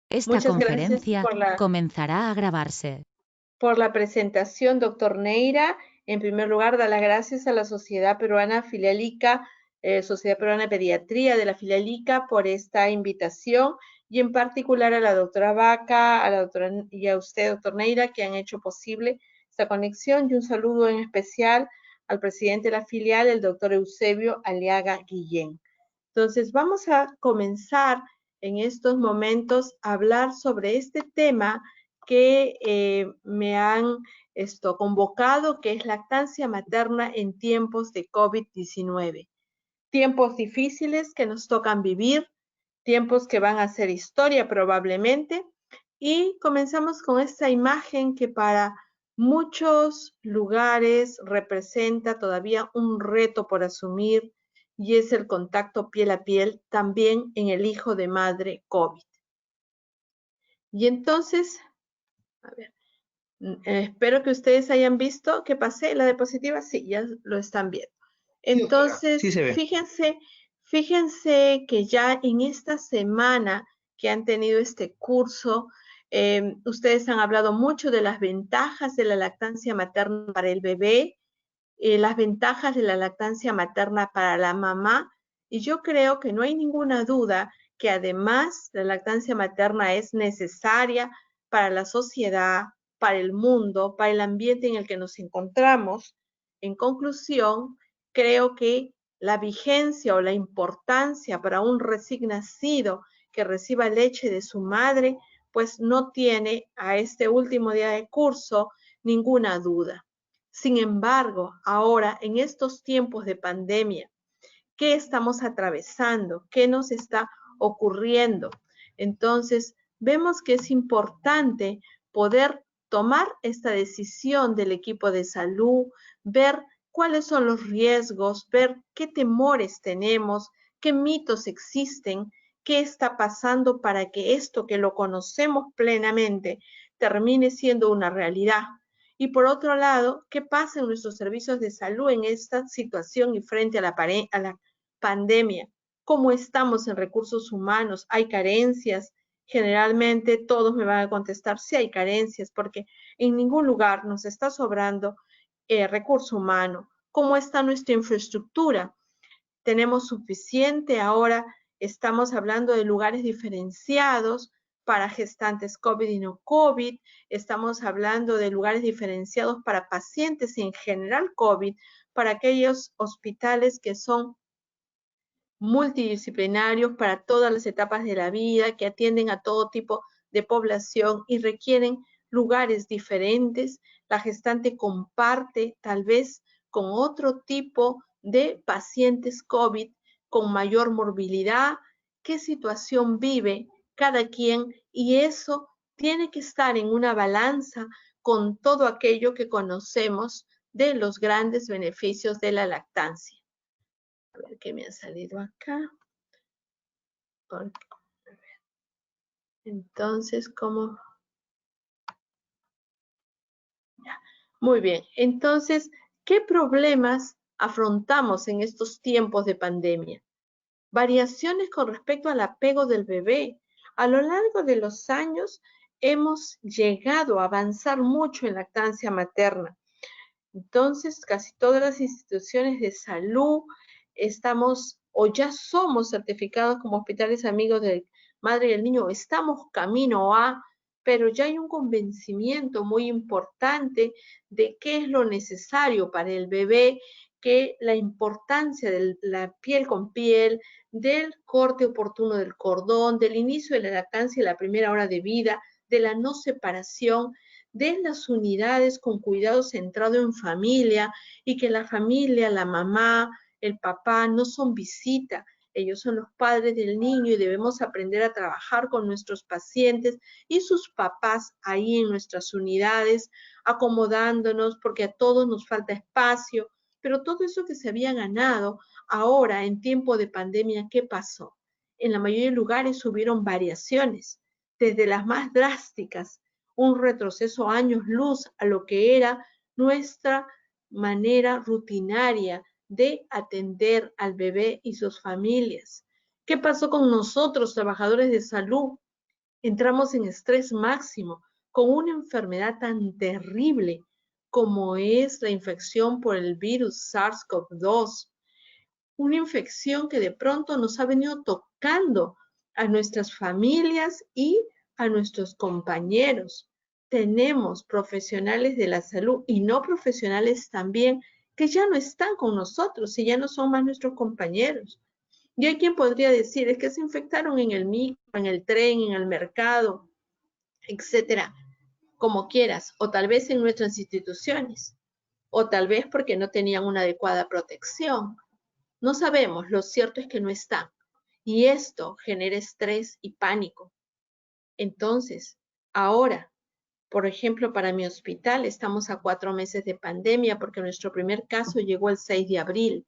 Esta Muchas gracias conferencia comenzará a grabarse. por la presentación, doctor Neira. En primer lugar, dar las gracias a la Sociedad Peruana Filialica, Sociedad Peruana de Pediatría de la Filialica por esta invitación y en particular a la doctora Vaca, a la doctora y a usted, doctor Neira, que han hecho posible esta conexión, y un saludo en especial al presidente de la filial, el doctor Eusebio Aliaga Guillén. Entonces, vamos a comenzar en estos momentos a hablar sobre este tema que me han convocado, que es lactancia materna en tiempos de COVID-19. Tiempos difíciles que nos tocan vivir, tiempos que van a ser historia probablemente, y comenzamos con esta imagen que para muchos lugares representa todavía un reto por asumir, y es el contacto piel a piel también en el hijo de madre COVID. Y entonces, a ver, espero que ustedes hayan visto que pasé la diapositiva. Sí, ya lo están viendo. Entonces, Sí se ve. fíjense que ya en esta semana que han tenido este curso, ustedes han hablado mucho de las ventajas de la lactancia materna para el bebé, las ventajas de la lactancia materna para la mamá, y yo creo que no hay ninguna duda que además la lactancia materna es necesaria para la sociedad, para el mundo, para el ambiente en el que nos encontramos. En conclusión, creo que la vigencia o la importancia para un recién nacido que reciba leche de su madre, pues no tiene a este último día de curso ninguna duda. Sin embargo, ahora en estos tiempos de pandemia, ¿qué estamos atravesando? ¿Qué nos está ocurriendo? Entonces, vemos que es importante poder tomar esta decisión del equipo de salud, ver cuáles son los riesgos, ver qué temores tenemos, qué mitos existen, qué está pasando para que esto que lo conocemos plenamente termine siendo una realidad. Y por otro lado, ¿qué pasa en nuestros servicios de salud en esta situación y frente a la pandemia? ¿Cómo estamos en recursos humanos? ¿Hay carencias? Generalmente todos me van a contestar sí hay carencias, porque en ningún lugar nos está sobrando recurso humano. ¿Cómo está nuestra infraestructura? ¿Tenemos suficiente? Ahora estamos hablando de lugares diferenciados para gestantes COVID y no COVID. Estamos hablando de lugares diferenciados para pacientes en general COVID, para aquellos hospitales que son multidisciplinarios para todas las etapas de la vida, que atienden a todo tipo de población y requieren lugares diferentes. La gestante comparte tal vez con otro tipo de pacientes COVID con mayor morbilidad, qué situación vive cada quien, y eso tiene que estar en una balanza con todo aquello que conocemos de los grandes beneficios de la lactancia. A ver qué me ha salido acá. Entonces, ¿cómo? Ya. Muy bien. Entonces, ¿qué problemas afrontamos en estos tiempos de pandemia? Variaciones con respecto al apego del bebé. A lo largo de los años hemos llegado a avanzar mucho en lactancia materna. Entonces, casi todas las instituciones de salud estamos o ya somos certificados como hospitales amigos de madre y el niño, estamos camino a, pero ya hay un convencimiento muy importante de qué es lo necesario para el bebé, que la importancia de la piel con piel, del corte oportuno del cordón, del inicio de la lactancia en la primera hora de vida, de la no separación, de las unidades con cuidado centrado en familia, y que la familia, la mamá, el papá no son visita, ellos son los padres del niño y debemos aprender a trabajar con nuestros pacientes y sus papás ahí en nuestras unidades, acomodándonos porque a todos nos falta espacio, pero todo eso que se había ganado ahora en tiempo de pandemia, ¿qué pasó? En la mayoría de lugares hubieron variaciones, desde las más drásticas, un retroceso años luz a lo que era nuestra manera rutinaria de atender al bebé y sus familias. ¿Qué pasó con nosotros, trabajadores de salud? entramos en estrés máximo con una enfermedad tan terrible como es la infección por el virus SARS-CoV-2, una infección que de pronto nos ha venido tocando a nuestras familias y a nuestros compañeros. Tenemos profesionales de la salud y no profesionales también que ya no están con nosotros y ya no son más nuestros compañeros. Y hay quien podría decir, es que se infectaron en el micro, en el tren, en el mercado, etcétera, como quieras, o tal vez en nuestras instituciones, o tal vez porque no tenían una adecuada protección. No sabemos, lo cierto es que no están. Y esto genera estrés y pánico. Entonces, ahora, por ejemplo, para mi hospital estamos a 4 meses de pandemia porque nuestro primer caso llegó el 6 de abril.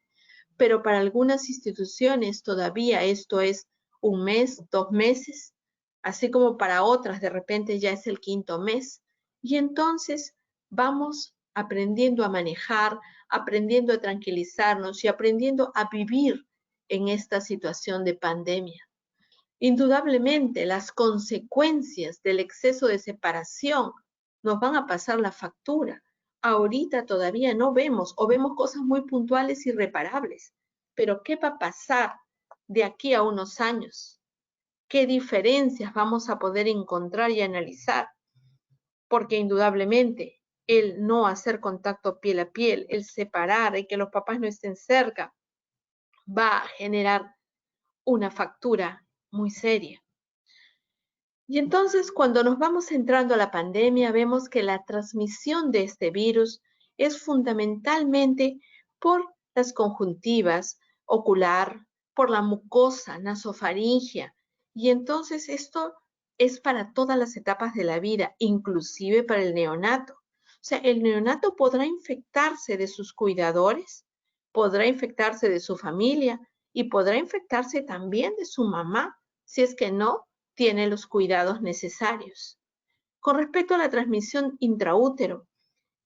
Pero para algunas instituciones todavía esto es 1 mes, 2 meses, así como para otras de repente ya es el 5.º mes. Y entonces vamos aprendiendo a manejar, aprendiendo a tranquilizarnos y aprendiendo a vivir en esta situación de pandemia. Indudablemente, las consecuencias del exceso de separación nos van a pasar la factura. Ahorita todavía no vemos o vemos cosas muy puntuales y reparables. Pero ¿qué va a pasar de aquí a unos años? ¿Qué diferencias vamos a poder encontrar y analizar? Porque indudablemente el no hacer contacto piel a piel, el separar y que los papás no estén cerca, va a generar una factura muy seria. Y entonces, cuando nos vamos entrando a la pandemia, vemos que la transmisión de este virus es fundamentalmente por las conjuntivas ocular, por la mucosa nasofaringea. Y entonces esto es para todas las etapas de la vida, inclusive para el neonato. O sea, el neonato podrá infectarse de sus cuidadores, podrá infectarse de su familia y podrá infectarse también de su mamá, si es que no tiene los cuidados necesarios. Con respecto a la transmisión intraútero,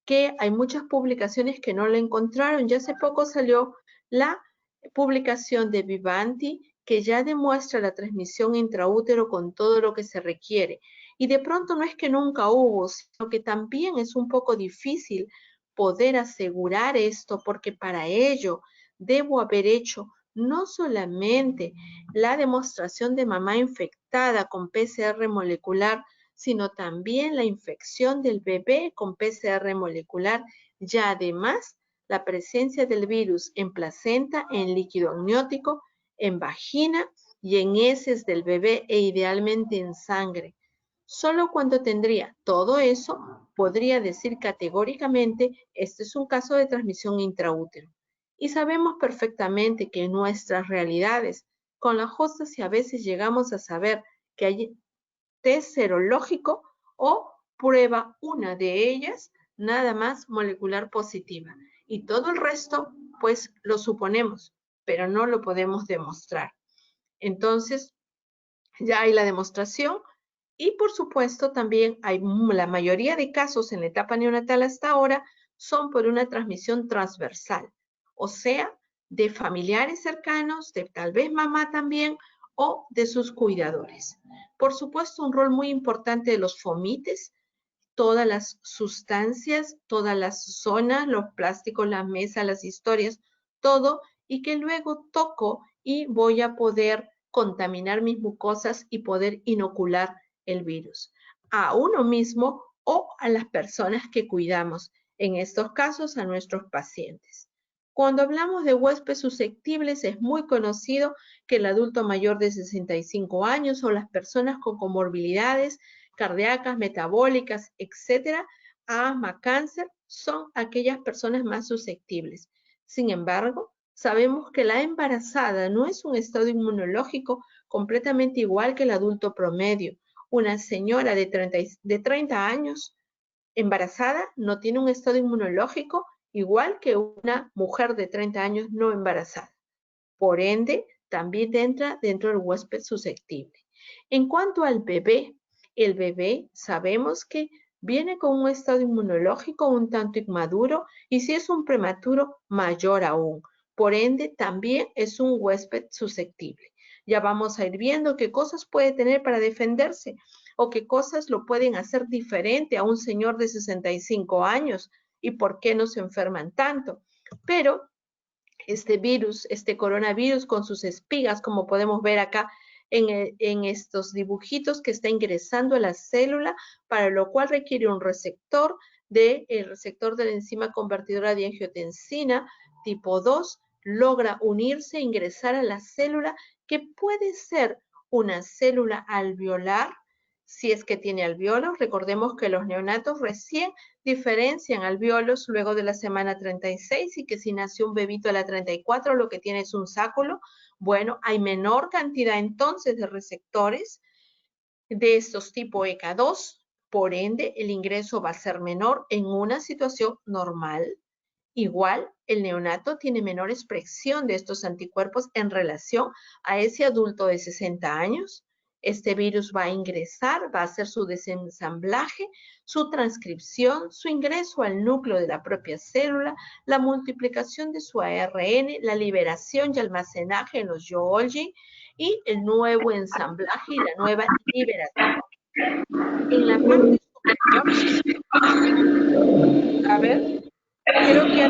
que hay muchas publicaciones que no la encontraron. Ya hace poco salió la publicación de Vivanti que ya demuestra la transmisión intraútero con todo lo que se requiere. Y de pronto no es que nunca hubo, sino que también es un poco difícil poder asegurar esto porque para ello debo haber hecho no solamente la demostración de mamá infectada con PCR molecular, sino también la infección del bebé con PCR molecular y además la presencia del virus en placenta, en líquido amniótico, en vagina y en heces del bebé e idealmente en sangre. Solo cuando tendría todo eso, podría decir categóricamente, este es un caso de transmisión intraútero. Y sabemos perfectamente que en nuestras realidades, con la hostas, a veces llegamos a saber que hay test serológico o prueba una de ellas, nada más molecular positiva. Y todo el resto, pues lo suponemos, pero no lo podemos demostrar. Entonces, ya hay la demostración y por supuesto también hay la mayoría de casos en la etapa neonatal hasta ahora son por una transmisión transversal, o sea, de familiares cercanos, de tal vez mamá también o de sus cuidadores. Por supuesto, un rol muy importante de los fomites, todas las sustancias, todas las zonas, los plásticos, las mesas, las historias, todo, y que luego toco y voy a poder contaminar mis mucosas y poder inocular el virus a uno mismo o a las personas que cuidamos, en estos casos a nuestros pacientes. Cuando hablamos de huéspedes susceptibles, es muy conocido que el adulto mayor de 65 años o las personas con comorbilidades cardíacas, metabólicas, etcétera, asma, cáncer, son aquellas personas más susceptibles. Sin embargo, sabemos que la embarazada no es un estado inmunológico completamente igual que el adulto promedio. Una señora de 30 años embarazada no tiene un estado inmunológico igual que una mujer de 30 años no embarazada. Por ende, también entra dentro del huésped susceptible. En cuanto al bebé, el bebé sabemos que viene con un estado inmunológico un tanto inmaduro y si es un prematuro, mayor aún. Por ende, también es un huésped susceptible. Ya vamos a ir viendo qué cosas puede tener para defenderse o qué cosas lo pueden hacer diferente a un señor de 65 años y por qué no se enferman tanto. Pero este virus, este coronavirus con sus espigas, como podemos ver acá en estos dibujitos que está ingresando a la célula, para lo cual requiere un receptor el receptor de la enzima convertidora de angiotensina tipo 2, logra unirse e ingresar a la célula, que puede ser una célula alveolar, si es que tiene alveolos. Recordemos que los neonatos recién diferencian alveolos luego de la semana 36 y que si nació un bebito a la 34 lo que tiene es un sáculo. Bueno, hay menor cantidad entonces de receptores de estos tipo ECA2, por ende el ingreso va a ser menor en una situación normal. Igual, el neonato tiene menor expresión de estos anticuerpos en relación a ese adulto de 60 años. Este virus va a ingresar, va a hacer su desensamblaje, su transcripción, su ingreso al núcleo de la propia célula, la multiplicación de su ARN, la liberación y almacenaje en los Golgi y el nuevo ensamblaje y la nueva liberación. En la parte superior, a ver, creo que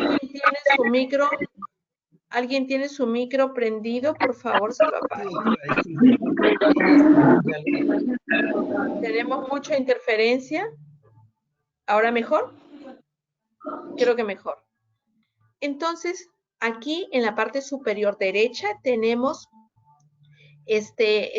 alguien tiene su micro prendido, por favor, se lo apague. ¿Tenemos mucha interferencia? ¿Ahora mejor? Creo que mejor. Entonces, aquí en la parte superior derecha tenemos este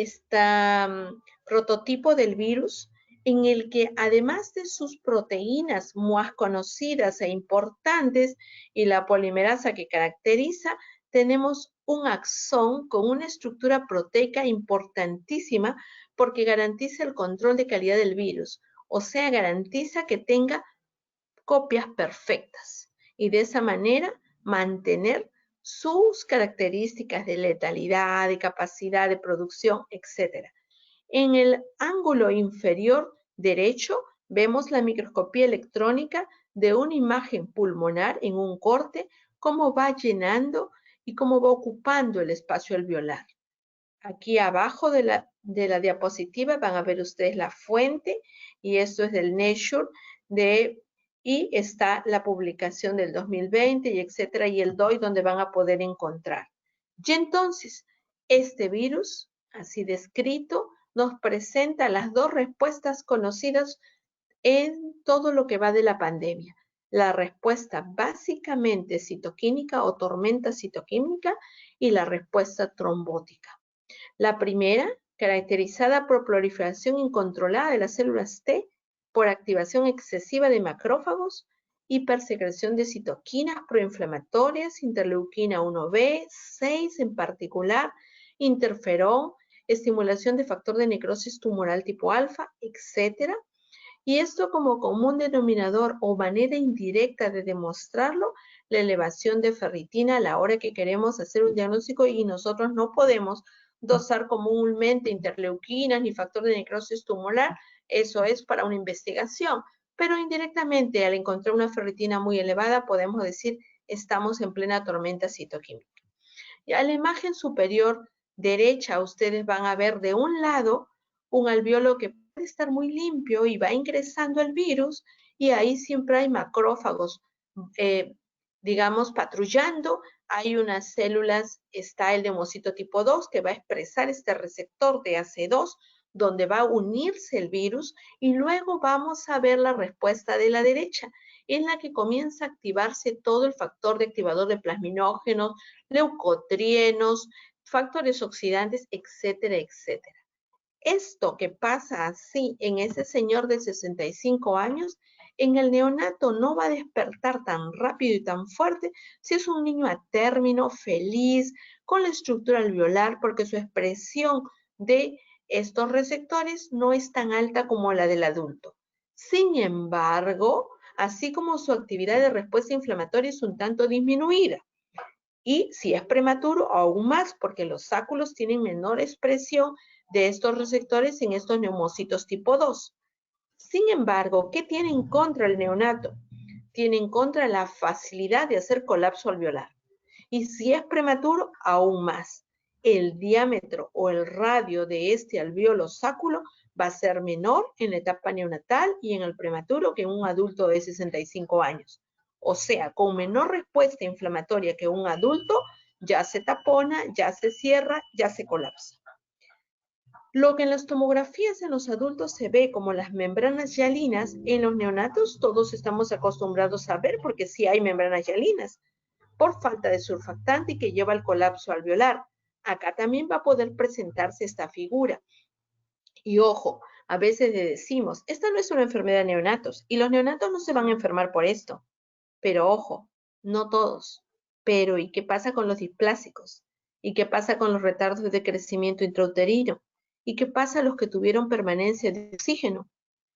prototipo del virus, en el que además de sus proteínas más conocidas e importantes y la polimerasa que caracteriza, tenemos un axón con una estructura proteica importantísima porque garantiza el control de calidad del virus, o sea, garantiza que tenga copias perfectas y de esa manera mantener sus características de letalidad, de capacidad de producción, etc. En el ángulo inferior derecho vemos la microscopía electrónica de una imagen pulmonar en un corte, cómo va llenando y cómo va ocupando el espacio alveolar. Aquí abajo de la diapositiva van a ver ustedes la fuente, y esto es del Nature, y está la publicación del 2020 y etcétera, y el DOI donde van a poder encontrar. Y entonces, este virus, así descrito, nos presenta las dos respuestas conocidas en todo lo que va de la pandemia. La respuesta básicamente citoquímica o tormenta citoquímica y la respuesta trombótica. La primera, caracterizada por proliferación incontrolada de las células T, por activación excesiva de macrófagos, hipersecreción de citoquinas proinflamatorias, interleuquina 1B, 6 en particular, interferón, estimulación de factor de necrosis tumoral tipo alfa, etc. Y esto como común denominador o manera indirecta de demostrarlo, la elevación de ferritina a la hora que queremos hacer un diagnóstico y nosotros no podemos dosar comúnmente interleuquinas ni factor de necrosis tumoral, eso es para una investigación, pero indirectamente al encontrar una ferritina muy elevada podemos decir estamos en plena tormenta citoquímica. Y a la imagen superior derecha ustedes van a ver de un lado un alveolo que puede estar muy limpio y va ingresando el virus, y ahí siempre hay macrófagos, digamos, patrullando. Hay unas células, está el leucocito tipo 2 que va a expresar este receptor de AC2, donde va a unirse el virus, y luego vamos a ver la respuesta de la derecha, en la que comienza a activarse todo el factor de activador de plasminógenos, leucotrienos, factores oxidantes, etcétera, etcétera. Esto que pasa así en ese señor de 65 años, en el neonato no va a despertar tan rápido y tan fuerte si es un niño a término, feliz, con la estructura alveolar, porque su expresión de estos receptores no es tan alta como la del adulto. Sin embargo, así como su actividad de respuesta inflamatoria es un tanto disminuida. Y si es prematuro, aún más, porque los sáculos tienen menor expresión de estos receptores en estos neumocitos tipo 2. Sin embargo, ¿qué tiene en contra el neonato? Tiene en contra la facilidad de hacer colapso alveolar. Y si es prematuro, aún más. el diámetro o el radio de este alvéolo sáculo va a ser menor en la etapa neonatal y en el prematuro que en un adulto de 65 años. O sea, con menor respuesta inflamatoria que un adulto, ya se tapona, ya se cierra, ya se colapsa. Lo que en las tomografías en los adultos se ve como las membranas hialinas, en los neonatos todos estamos acostumbrados a ver porque sí hay membranas hialinas, por falta de surfactante y que lleva al colapso alveolar. Acá también va a poder presentarse esta figura. Y ojo, a veces le decimos, esta no es una enfermedad de neonatos y los neonatos no se van a enfermar por esto. Pero ojo, no todos. Pero ¿y qué pasa con los displásicos? ¿Y qué pasa con los retardos de crecimiento intrauterino? ¿Y qué pasa a los que tuvieron permanencia de oxígeno?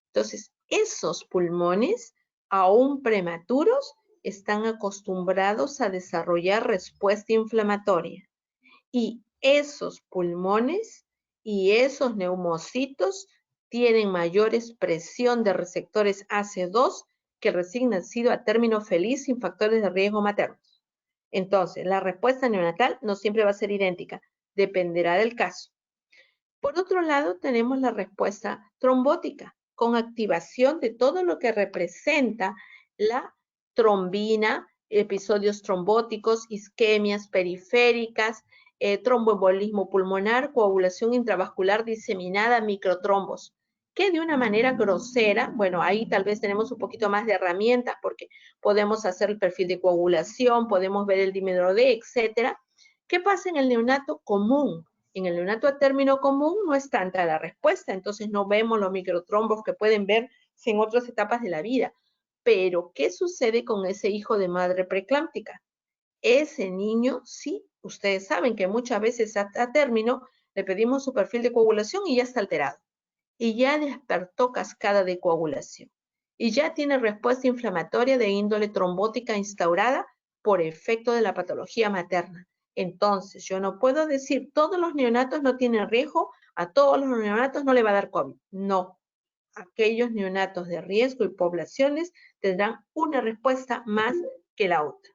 Entonces, esos pulmones, aún prematuros, están acostumbrados a desarrollar respuesta inflamatoria. Y esos pulmones y esos neumocitos tienen mayor expresión de receptores AC2 que recién nacido a término feliz sin factores de riesgo maternos. Entonces, la respuesta neonatal no siempre va a ser idéntica, dependerá del caso. Por otro lado, tenemos la respuesta trombótica, con activación de todo lo que representa la trombina, episodios trombóticos, isquemias periféricas, tromboembolismo pulmonar, coagulación intravascular diseminada, microtrombos, que de una manera grosera, bueno, ahí tal vez tenemos un poquito más de herramientas porque podemos hacer el perfil de coagulación, podemos ver el dímero D, etcétera. ¿Qué pasa en el neonato común? En el neonato a término común no es tanta la respuesta, entonces no vemos los microtrombos que pueden verse en otras etapas de la vida. Pero, ¿qué sucede con ese hijo de madre preeclámptica? Ese niño, sí, ustedes saben que muchas veces a término le pedimos su perfil de coagulación y ya está alterado. Y ya despertó cascada de coagulación. Y ya tiene respuesta inflamatoria de índole trombótica instaurada por efecto de la patología materna. Entonces, yo no puedo decir todos los neonatos no tienen riesgo, a todos los neonatos no le va a dar COVID. No. Aquellos neonatos de riesgo y poblaciones tendrán una respuesta más que la otra.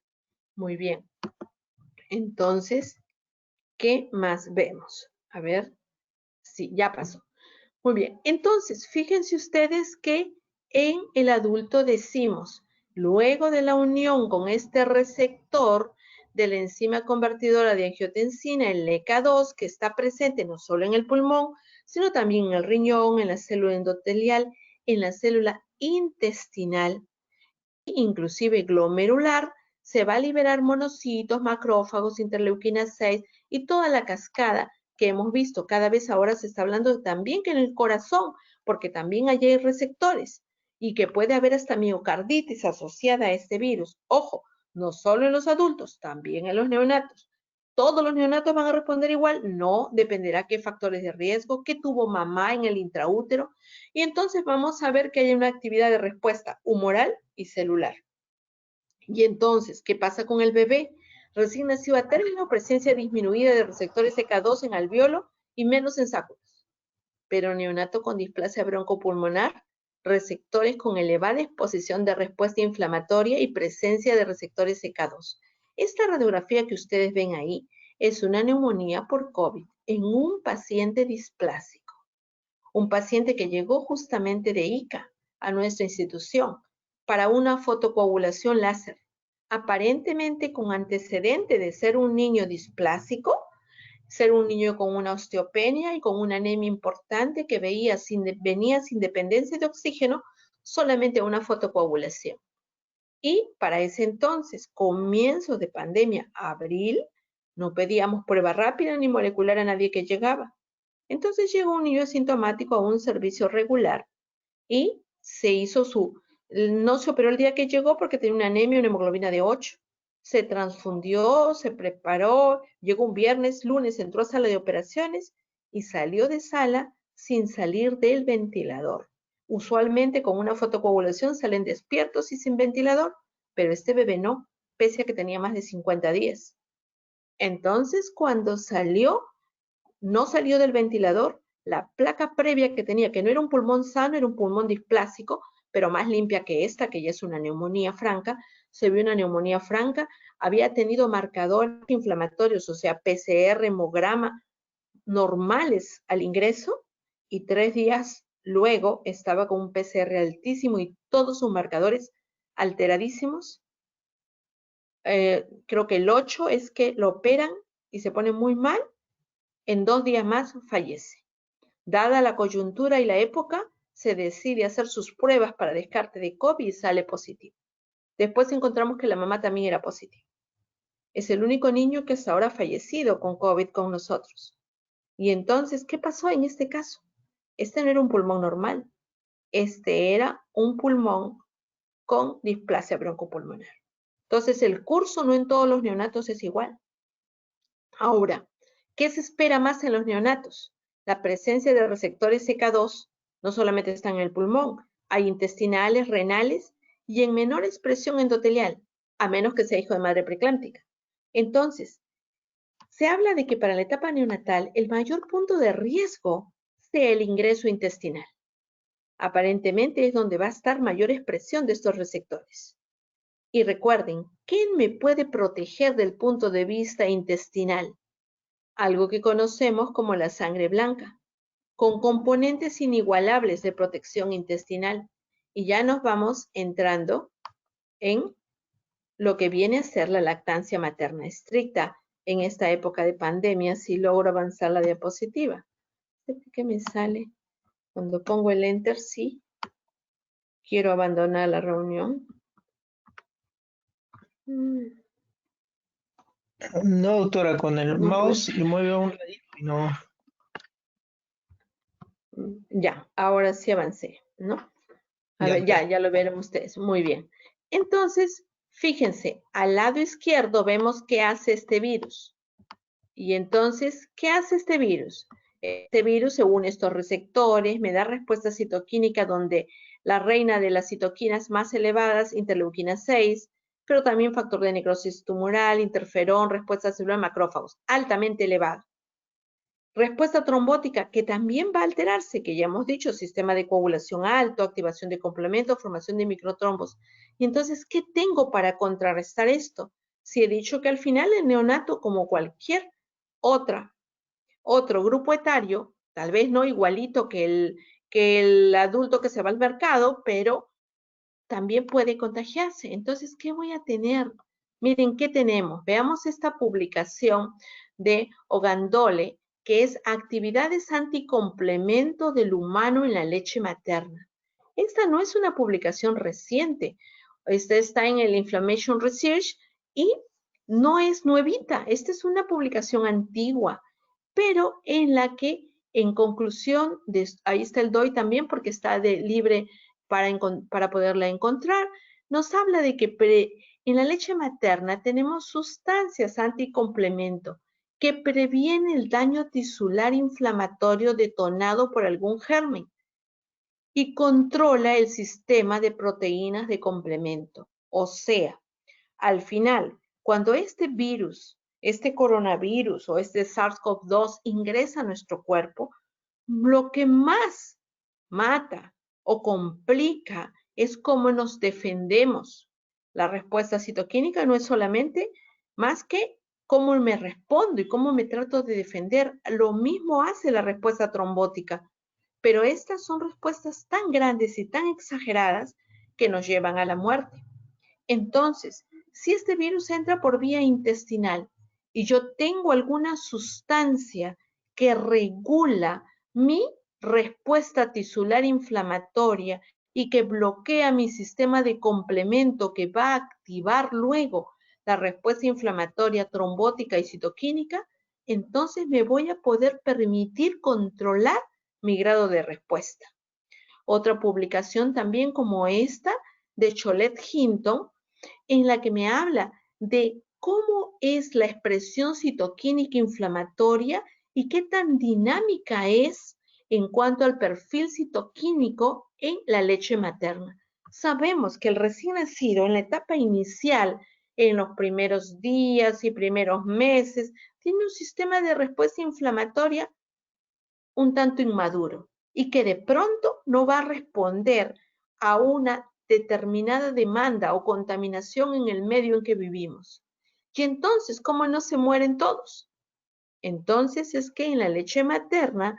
Muy bien. Entonces, ¿qué más vemos? A ver, sí, ya pasó. Muy bien. Entonces, fíjense ustedes que en el adulto decimos, luego de la unión con este receptor de la enzima convertidora de angiotensina, el LECA2, que está presente no solo en el pulmón, sino también en el riñón, en la célula endotelial, en la célula intestinal, inclusive glomerular, se va a liberar monocitos, macrófagos, interleuquina 6 y toda la cascada que hemos visto. Cada vez ahora se está hablando también que en el corazón, porque también allí hay receptores y que puede haber hasta miocarditis asociada a este virus. Ojo, no solo en los adultos, también en los neonatos. ¿Todos los neonatos van a responder igual? No, dependerá qué factores de riesgo, qué tuvo mamá en el intraútero. Y entonces vamos a ver que hay una actividad de respuesta humoral y celular. Y entonces, ¿qué pasa con el bebé? Recién nacido a término, presencia disminuida de receptores CK2 en alvéolo y menos en sáculos. Pero neonato con displasia broncopulmonar, receptores con elevada exposición de respuesta inflamatoria y presencia de receptores CK2. Esta radiografía que ustedes ven ahí es una neumonía por COVID en un paciente displásico. Un paciente que llegó justamente de ICA a nuestra institución para una fotocoagulación láser, aparentemente con antecedente de ser un niño displásico, ser un niño con una osteopenia y con una anemia importante que venía sin dependencia de oxígeno, solamente una fotocoagulación. Y para ese entonces, comienzos de pandemia, abril, no pedíamos prueba rápida ni molecular a nadie que llegaba. Entonces llegó un niño asintomático a un servicio regular y se hizo no se operó el día que llegó porque tenía una anemia, una hemoglobina de 8. Se transfundió, se preparó, llegó un viernes, lunes entró a sala de operaciones y salió de sala sin salir del ventilador. Usualmente con una fotocoagulación salen despiertos y sin ventilador, pero este bebé no, pese a que tenía más de 50 días. Entonces, cuando salió, no salió del ventilador, la placa previa que tenía, que no era un pulmón sano, era un pulmón displásico, pero más limpia que esta, que ya es una neumonía franca, se vio una neumonía franca, había tenido marcadores inflamatorios, o sea, PCR, hemograma, normales al ingreso, y 3 días luego estaba con un PCR altísimo y todos sus marcadores alteradísimos. Creo que el 8 es que lo operan y se pone muy mal, en 2 días más fallece. Dada la coyuntura y la época, se decide hacer sus pruebas para descarte de COVID y sale positivo. Después encontramos que la mamá también era positiva. Es el único niño que hasta ahora ha fallecido con COVID con nosotros. Y entonces, ¿qué pasó en este caso? Este no era un pulmón normal. Este era un pulmón con displasia broncopulmonar. Entonces, el curso no en todos los neonatos es igual. Ahora, ¿qué se espera más en los neonatos? La presencia de receptores CK2 no solamente están en el pulmón, hay intestinales, renales y en menor expresión endotelial, a menos que sea hijo de madre preeclámptica. Entonces, se habla de que para la etapa neonatal el mayor punto de riesgo sea el ingreso intestinal. Aparentemente es donde va a estar mayor expresión de estos receptores. Y recuerden, ¿quién me puede proteger del punto de vista intestinal? Algo que conocemos como la sangre blanca, con componentes inigualables de protección intestinal. Y ya nos vamos entrando en lo que viene a ser la lactancia materna estricta en esta época de pandemia, si logro avanzar la diapositiva. ¿Qué me sale? Cuando pongo el Enter, sí. Quiero abandonar la reunión. No, doctora, con el No mouse puedo. lo mueve a un ladito y no. Ya, ahora sí avancé, ¿no? A Ya, ver, ya lo vieron ustedes. Muy bien. Entonces, fíjense, al lado izquierdo vemos qué hace este virus. Y entonces, ¿qué hace este virus? Este virus se une a estos receptores, me da respuesta citoquímica donde la reina de las citoquinas más elevadas, interleuquina 6, pero también factor de necrosis tumoral, interferón, respuesta celular, macrófagos, altamente elevada. Respuesta trombótica, que también va a alterarse, que ya hemos dicho, sistema de coagulación alto, activación de complemento, formación de microtrombos. Y entonces, ¿qué tengo para contrarrestar esto? Si he dicho que al final el neonato, como cualquier otro grupo etario, tal vez no igualito que el adulto que se va al mercado, pero también puede contagiarse. Entonces, ¿qué voy a tener? Miren, ¿qué tenemos? Veamos esta publicación de Ogandole, que es Actividades anticomplemento del humano en la leche materna. Esta no es una publicación reciente. Esta está en el Inflammation Research y no es nuevita. Esta es una publicación antigua, pero en la que, en conclusión, ahí está el DOI también porque está libre para poderla encontrar, nos habla de que en la leche materna tenemos sustancias anticomplemento que previenen el daño tisular inflamatorio detonado por algún germen y controla el sistema de proteínas de complemento. O sea, al final, cuando este virus, este coronavirus o este SARS-CoV-2 ingresa a nuestro cuerpo, lo que más mata o complica es cómo nos defendemos. La respuesta citoquímica no es solamente más que cómo me respondo y cómo me trato de defender. Lo mismo hace la respuesta trombótica, pero estas son respuestas tan grandes y tan exageradas que nos llevan a la muerte. Entonces, si este virus entra por vía intestinal y yo tengo alguna sustancia que regula mi respuesta tisular inflamatoria y que bloquea mi sistema de complemento que va a activar luego la respuesta inflamatoria trombótica y citoquímica, entonces me voy a poder permitir controlar mi grado de respuesta. Otra publicación también como esta de Cholet Hinton, en la que me habla de cómo es la expresión citoquímica inflamatoria y qué tan dinámica es en cuanto al perfil citoquímico en la leche materna. Sabemos que el recién nacido en la etapa inicial, en los primeros días y primeros meses, tiene un sistema de respuesta inflamatoria un tanto inmaduro y que de pronto no va a responder a una determinada demanda o contaminación en el medio en que vivimos. Y entonces, ¿cómo no se mueren todos? Entonces es que en la leche materna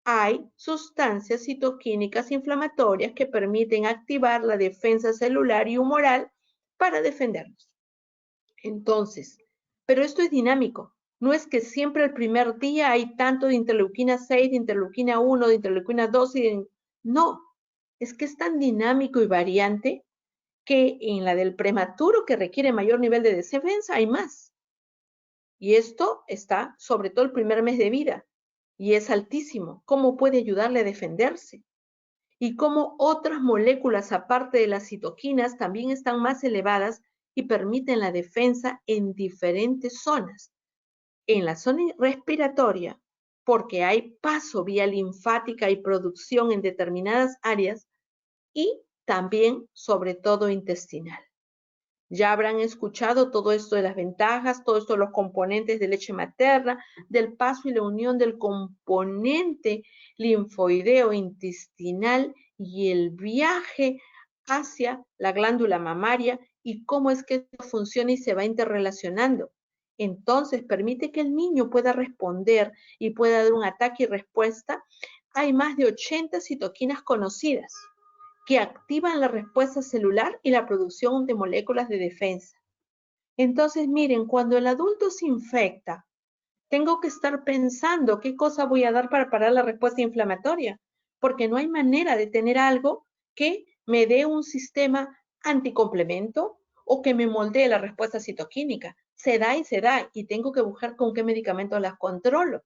hay sustancias citoquímicas inflamatorias que permiten activar la defensa celular y humoral para defendernos. Entonces, pero esto es dinámico. No es que siempre el primer día hay tanto de interleuquina 6, de interleuquina 1, de interleuquina 2 No, es que es tan dinámico y variante que en la del prematuro, que requiere mayor nivel de defensa, hay más. Y esto está sobre todo el primer mes de vida y es altísimo. ¿Cómo puede ayudarle a defenderse? Y cómo otras moléculas, aparte de las citoquinas, también están más elevadas y permiten la defensa en diferentes zonas. En la zona respiratoria, porque hay paso vía linfática y producción en determinadas áreas, y también, sobre todo, intestinal. Ya habrán escuchado todo esto de las ventajas, todo esto de los componentes de leche materna, del paso y la unión del componente linfoideo intestinal y el viaje hacia la glándula mamaria y cómo es que esto funciona y se va interrelacionando. Entonces, permite que el niño pueda responder y pueda dar un ataque y respuesta. Hay más de 80 citoquinas conocidas que activan la respuesta celular y la producción de moléculas de defensa. Entonces, miren, cuando el adulto se infecta, tengo que estar pensando qué cosa voy a dar para parar la respuesta inflamatoria, porque no hay manera de tener algo que me dé un sistema anticomplemento o que me moldee la respuesta citoquímica. Se da, y tengo que buscar con qué medicamentos las controlo.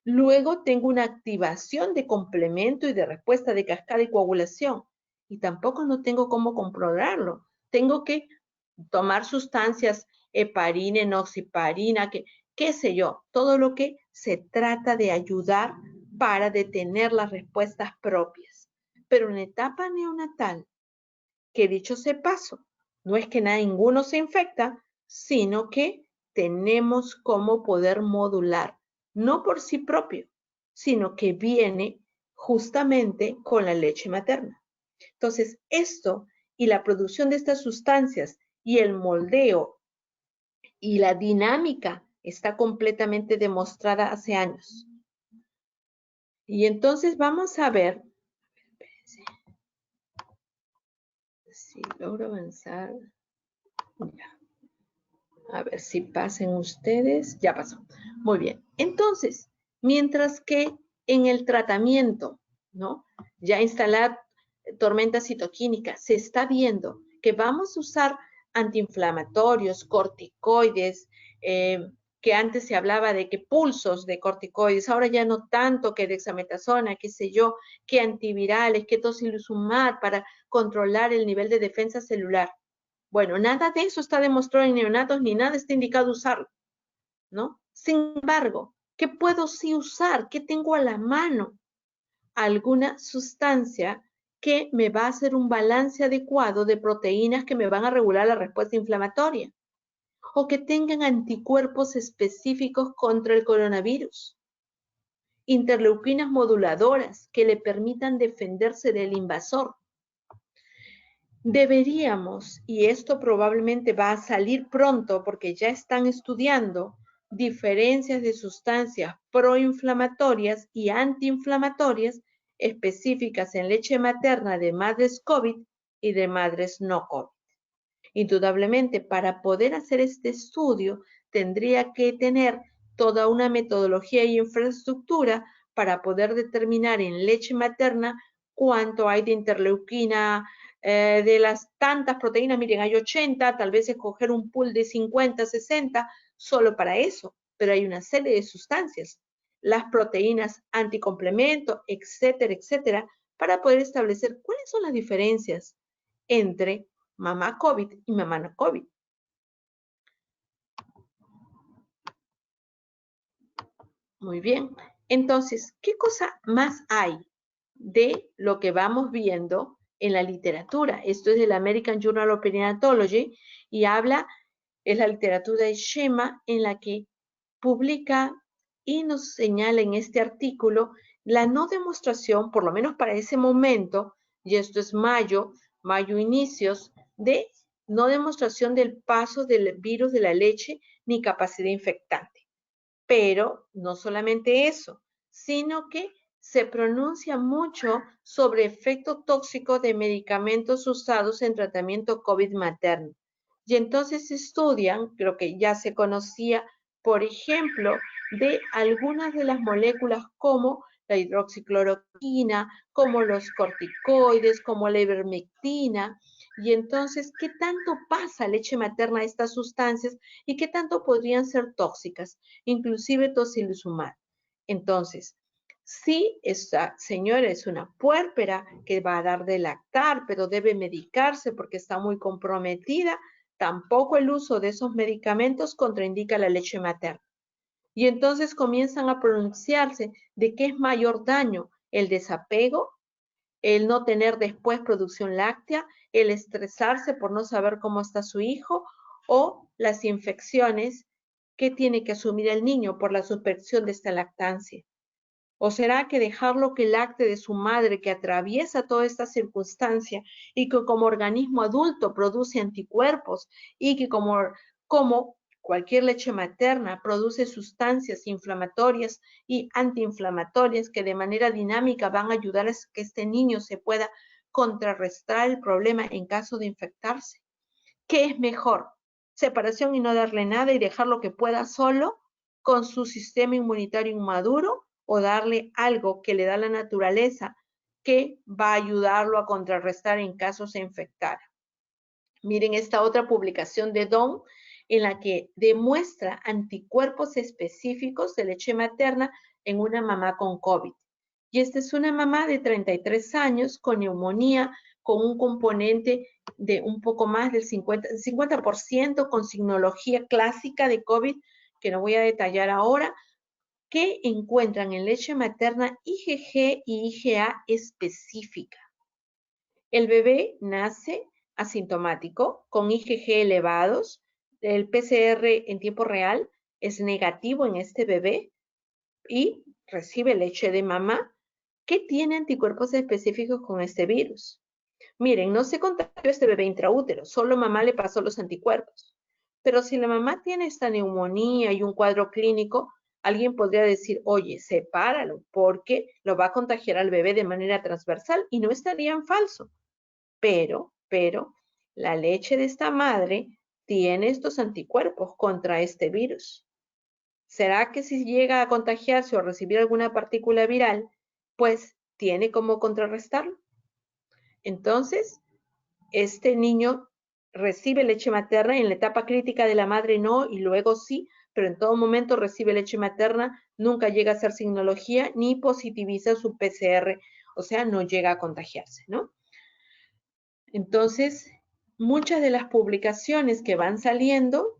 Luego tengo una activación de complemento y de respuesta de cascada y coagulación. Y tampoco no tengo cómo comprobarlo. Tengo que tomar sustancias, heparina, enoxiparina, qué sé yo, todo lo que se trata de ayudar para detener las respuestas propias. Pero en etapa neonatal, que dicho sea paso, no es que ninguno se infecta, sino que tenemos cómo poder modular, no por sí propio, sino que viene justamente con la leche materna. Entonces, esto y la producción de estas sustancias y el moldeo y la dinámica está completamente demostrada hace años. Y entonces vamos a ver, si logro avanzar, ya. A ver si pasen ustedes, ya pasó. Muy bien, entonces, mientras que en el tratamiento, ¿no? Ya instalar tormenta citoquímica, se está viendo que vamos a usar antiinflamatorios, corticoides, que antes se hablaba de que pulsos de corticoides, ahora ya no tanto, que dexametasona, qué sé yo, que antivirales, que tocilizumab para controlar el nivel de defensa celular. Bueno, nada de eso está demostrado en neonatos ni nada está indicado usarlo, ¿no? Sin embargo, ¿qué puedo sí usar? ¿Qué tengo a la mano? Alguna sustancia que me va a hacer un balance adecuado de proteínas que me van a regular la respuesta inflamatoria o que tengan anticuerpos específicos contra el coronavirus, interleuquinas moduladoras que le permitan defenderse del invasor. Deberíamos, y esto probablemente va a salir pronto porque ya están estudiando diferencias de sustancias proinflamatorias y antiinflamatorias específicas en leche materna de madres COVID y de madres no COVID. Indudablemente, para poder hacer este estudio, tendría que tener toda una metodología y infraestructura para poder determinar en leche materna cuánto hay de interleuquina, de las tantas proteínas, miren, hay 80, tal vez escoger un pool de 50, 60, solo para eso, pero hay una serie de sustancias, las proteínas anticomplemento, etcétera, etcétera, para poder establecer cuáles son las diferencias entre mamá COVID y mamá no COVID. Muy bien, entonces, ¿qué cosa más hay de lo que vamos viendo en la literatura? Esto es del American Journal of Perinatology y habla, es la literatura de Shema en la que publica y nos señala en este artículo la no demostración, por lo menos para ese momento, y esto es mayo mayo inicios de no demostración del paso del virus de la leche ni capacidad infectante. Pero no solamente eso, sino que se pronuncia mucho sobre efecto tóxico de medicamentos usados en tratamiento COVID materno. Y entonces estudian, creo que ya se conocía, por ejemplo, de algunas de las moléculas como la hidroxicloroquina, como los corticoides, como la ivermectina. Y entonces, ¿qué tanto pasa leche materna a estas sustancias y qué tanto podrían ser tóxicas? Inclusive tocilizumab. Entonces, si esta señora es una puérpera que va a dar de lactar, pero debe medicarse porque está muy comprometida, tampoco el uso de esos medicamentos contraindica la leche materna. Y entonces comienzan a pronunciarse de qué es mayor daño, el desapego, el no tener después producción láctea, el estresarse por no saber cómo está su hijo o las infecciones que tiene que asumir el niño por la suspensión de esta lactancia. ¿O será que dejarlo que lacte de su madre que atraviesa toda esta circunstancia y que como organismo adulto produce anticuerpos y que como cualquier leche materna produce sustancias inflamatorias y antiinflamatorias que de manera dinámica van a ayudar a que este niño se pueda contrarrestar el problema en caso de infectarse? ¿Qué es mejor? ¿Separación y no darle nada y dejarlo que pueda solo con su sistema inmunitario inmaduro o darle algo que le da la naturaleza que va a ayudarlo a contrarrestar en caso se infectara? Miren esta otra publicación de Don en la que demuestra anticuerpos específicos de leche materna en una mamá con COVID. Y esta es una mamá de 33 años con neumonía, con un componente de un poco más del 50% con signología clásica de COVID, que no voy a detallar ahora, que encuentran en leche materna IgG y IgA específica. El bebé nace asintomático, con IgG elevados, el PCR en tiempo real es negativo en este bebé y recibe leche de mamá que tiene anticuerpos específicos con este virus. Miren, no se contagió este bebé intraútero, solo mamá le pasó los anticuerpos. Pero si la mamá tiene esta neumonía y un cuadro clínico, alguien podría decir, oye, sepáralo, porque lo va a contagiar al bebé de manera transversal y no estaría en falso. Pero, la leche de esta madre tiene estos anticuerpos contra este virus. ¿Será que si llega a contagiarse o recibir alguna partícula viral, pues tiene cómo contrarrestarlo? Entonces, este niño recibe leche materna en la etapa crítica de la madre no, y luego sí, pero en todo momento recibe leche materna, nunca llega a hacer signología ni positiviza su PCR, o sea, no llega a contagiarse, ¿no? Entonces, muchas de las publicaciones que van saliendo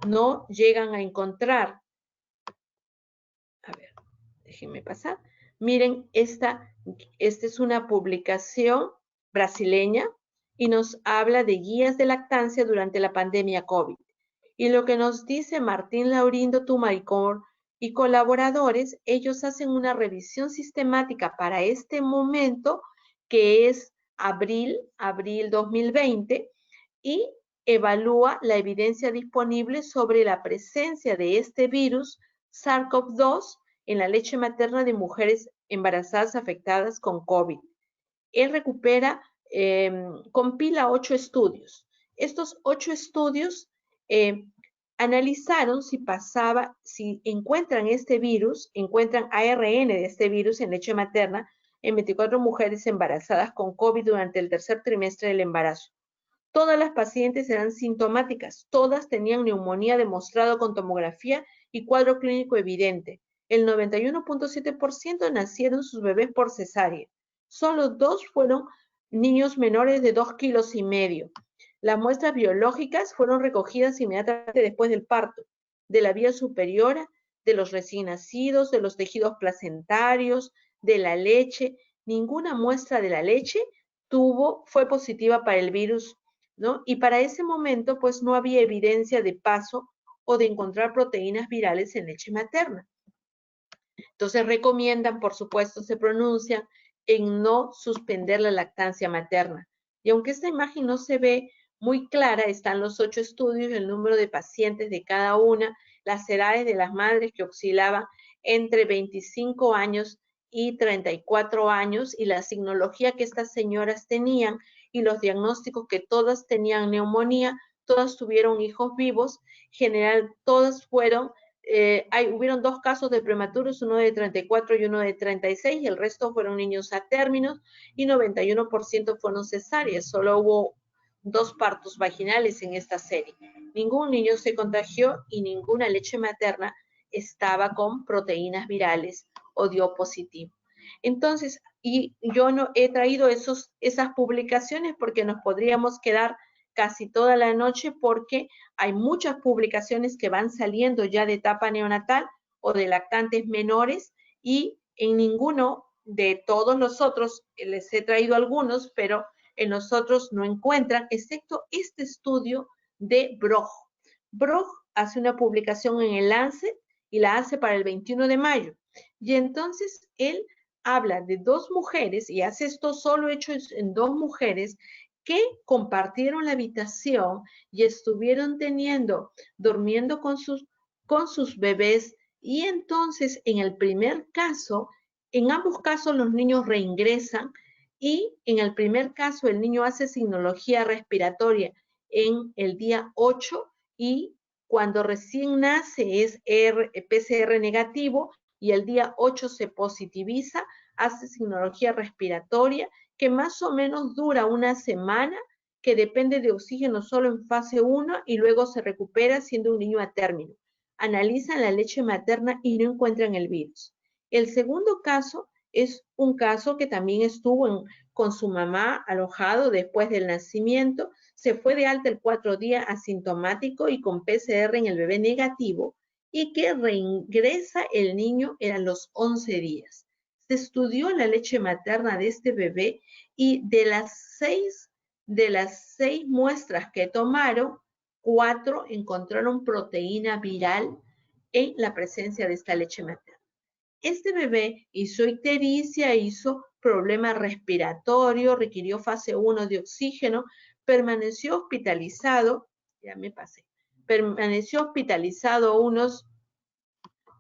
no llegan a encontrar. A ver, déjenme pasar. Miren, esta es una publicación brasileña y nos habla de guías de lactancia durante la pandemia COVID. Y lo que nos dice Martín Laurindo Tumaicor y colaboradores, ellos hacen una revisión sistemática para este momento, que es abril 2020, y evalúa la evidencia disponible sobre la presencia de este virus SARS-CoV-2 en la leche materna de mujeres embarazadas afectadas con COVID. Él compila 8 estudios. Estos 8 estudios analizaron si encuentran este virus, encuentran ARN de este virus en leche materna en 24 mujeres embarazadas con COVID durante el tercer trimestre del embarazo. Todas las pacientes eran sintomáticas, todas tenían neumonía demostrado con tomografía y cuadro clínico evidente. El 91.7% nacieron sus bebés por cesárea. Solo 2 fueron niños menores de 2,5 kilos. Las muestras biológicas fueron recogidas inmediatamente después del parto, de la vía superior, de los recién nacidos, de los tejidos placentarios, de la leche. Ninguna muestra de la leche fue positiva para el virus, ¿no? Y para ese momento, pues no había evidencia de paso o de encontrar proteínas virales en leche materna. Entonces recomiendan, por supuesto, se pronuncian en no suspender la lactancia materna. Y aunque esta imagen no se ve muy clara, están los 8 estudios, el número de pacientes de cada una, las edades de las madres que oscilaban entre 25 años y 34 años y la signología que estas señoras tenían y los diagnósticos que todas tenían neumonía, todas tuvieron hijos vivos, en general todas fueron, hubieron 2 casos de prematuros, uno de 34 y uno de 36, y el resto fueron niños a términos y 91% fueron cesáreas, solo hubo 2 partos vaginales en esta serie. Ningún niño se contagió y ninguna leche materna estaba con proteínas virales o dio positivo. Entonces, y yo no he traído esas publicaciones porque nos podríamos quedar casi toda la noche porque hay muchas publicaciones que van saliendo ya de etapa neonatal o de lactantes menores y en ninguno de todos los otros, les he traído algunos, pero en los otros no encuentran, excepto este estudio de Broch. Broch hace una publicación en el Lancet y la hace para el 21 de mayo. Y entonces él habla de 2 mujeres, y hace esto solo hecho en 2 mujeres, que compartieron la habitación y estuvieron durmiendo con sus bebés, y entonces en el primer caso, en ambos casos los niños reingresan, y en el primer caso el niño hace signología respiratoria en el día 8 y cuando recién nace es PCR negativo y el día 8 se positiviza, hace signología respiratoria que más o menos dura una semana, que depende de oxígeno solo en fase 1 y luego se recupera siendo un niño a término. Analizan la leche materna y no encuentran el virus. El segundo caso es un caso que también estuvo con su mamá alojado después del nacimiento, se fue de alta el 4 días asintomático y con PCR en el bebé negativo y que reingresa el niño en los 11 días. Se estudió la leche materna de este bebé y de las 6 muestras que tomaron, 4 encontraron proteína viral en la presencia de esta leche materna. Este bebé hizo ictericia, hizo problema respiratorio, requirió fase 1 de oxígeno, permaneció hospitalizado, permaneció hospitalizado unos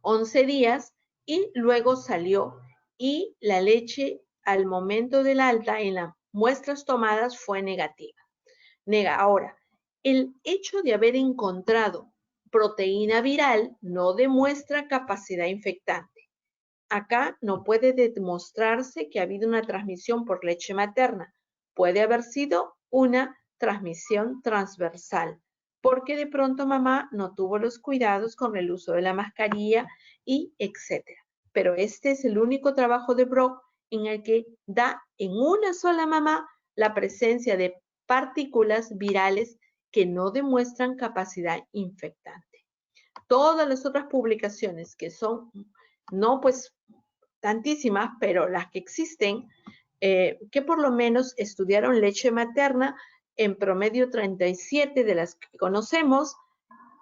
11 días y luego salió, y la leche al momento del alta en las muestras tomadas fue negativa. Ahora, el hecho de haber encontrado proteína viral no demuestra capacidad infectante. Acá no puede demostrarse que ha habido una transmisión por leche materna. Puede haber sido una transmisión transversal, porque de pronto mamá no tuvo los cuidados con el uso de la mascarilla y etcétera. Pero este es el único trabajo de Broch en el que da en una sola mamá la presencia de partículas virales que no demuestran capacidad infectante. Todas las otras publicaciones que son, no pues tantísimas, pero las que existen, que por lo menos estudiaron leche materna, en promedio 37 de las que conocemos,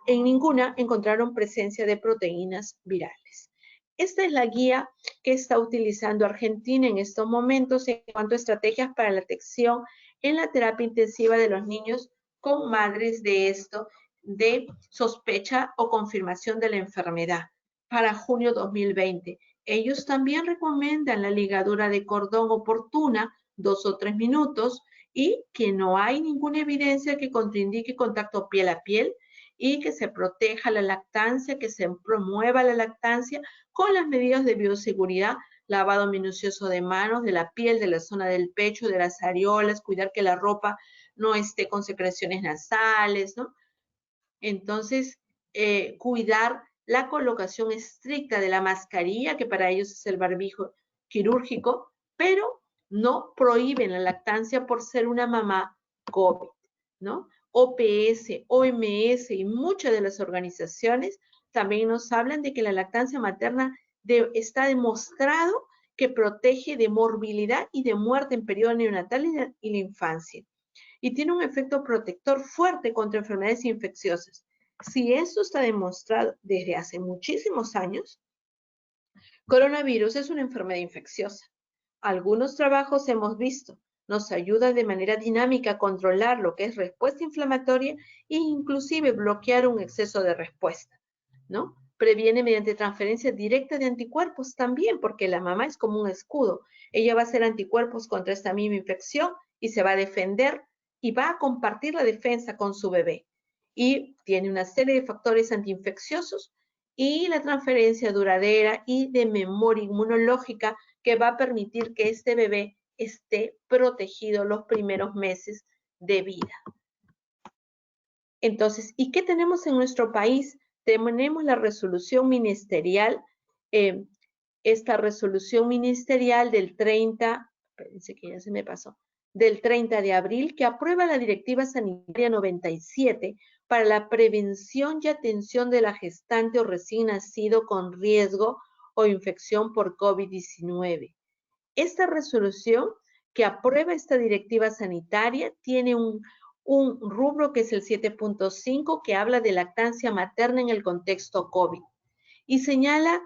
en ninguna encontraron presencia de proteínas virales. Esta es la guía que está utilizando Argentina en estos momentos en cuanto a estrategias para la detección en la terapia intensiva de los niños con madres de sospecha o confirmación de la enfermedad para junio 2020. Ellos también recomiendan la ligadura de cordón oportuna, 2 o 3 minutos, y que no hay ninguna evidencia que contraindique contacto piel a piel y que se proteja la lactancia, que se promueva la lactancia con las medidas de bioseguridad, lavado minucioso de manos, de la piel, de la zona del pecho, de las areolas, cuidar que la ropa no esté con secreciones nasales, ¿no? Entonces, cuidar la colocación estricta de la mascarilla, que para ellos es el barbijo quirúrgico, pero no prohíben la lactancia por ser una mamá COVID, ¿no? OPS, OMS y muchas de las organizaciones también nos hablan de que la lactancia materna está demostrado que protege de morbilidad y de muerte en periodo neonatal y la infancia. Y tiene un efecto protector fuerte contra enfermedades infecciosas. Si esto está demostrado desde hace muchísimos años, coronavirus es una enfermedad infecciosa. Algunos trabajos hemos visto, nos ayuda de manera dinámica a controlar lo que es respuesta inflamatoria e inclusive bloquear un exceso de respuesta, ¿no? Previene mediante transferencia directa de anticuerpos también, porque la mamá es como un escudo. Ella va a hacer anticuerpos contra esta misma infección y se va a defender y va a compartir la defensa con su bebé. Y tiene una serie de factores antiinfecciosos y la transferencia duradera y de memoria inmunológica que va a permitir que este bebé esté protegido los primeros meses de vida. Entonces, ¿y qué tenemos en nuestro país? Tenemos la resolución ministerial, esta resolución ministerial del 30, espérense que ya se me pasó, del 30 de abril, que aprueba la Directiva Sanitaria 97 para la prevención y atención de la gestante o recién nacido con riesgo o infección por COVID-19. Esta resolución que aprueba esta directiva sanitaria tiene un rubro que es el 7.5 que habla de lactancia materna en el contexto COVID y señala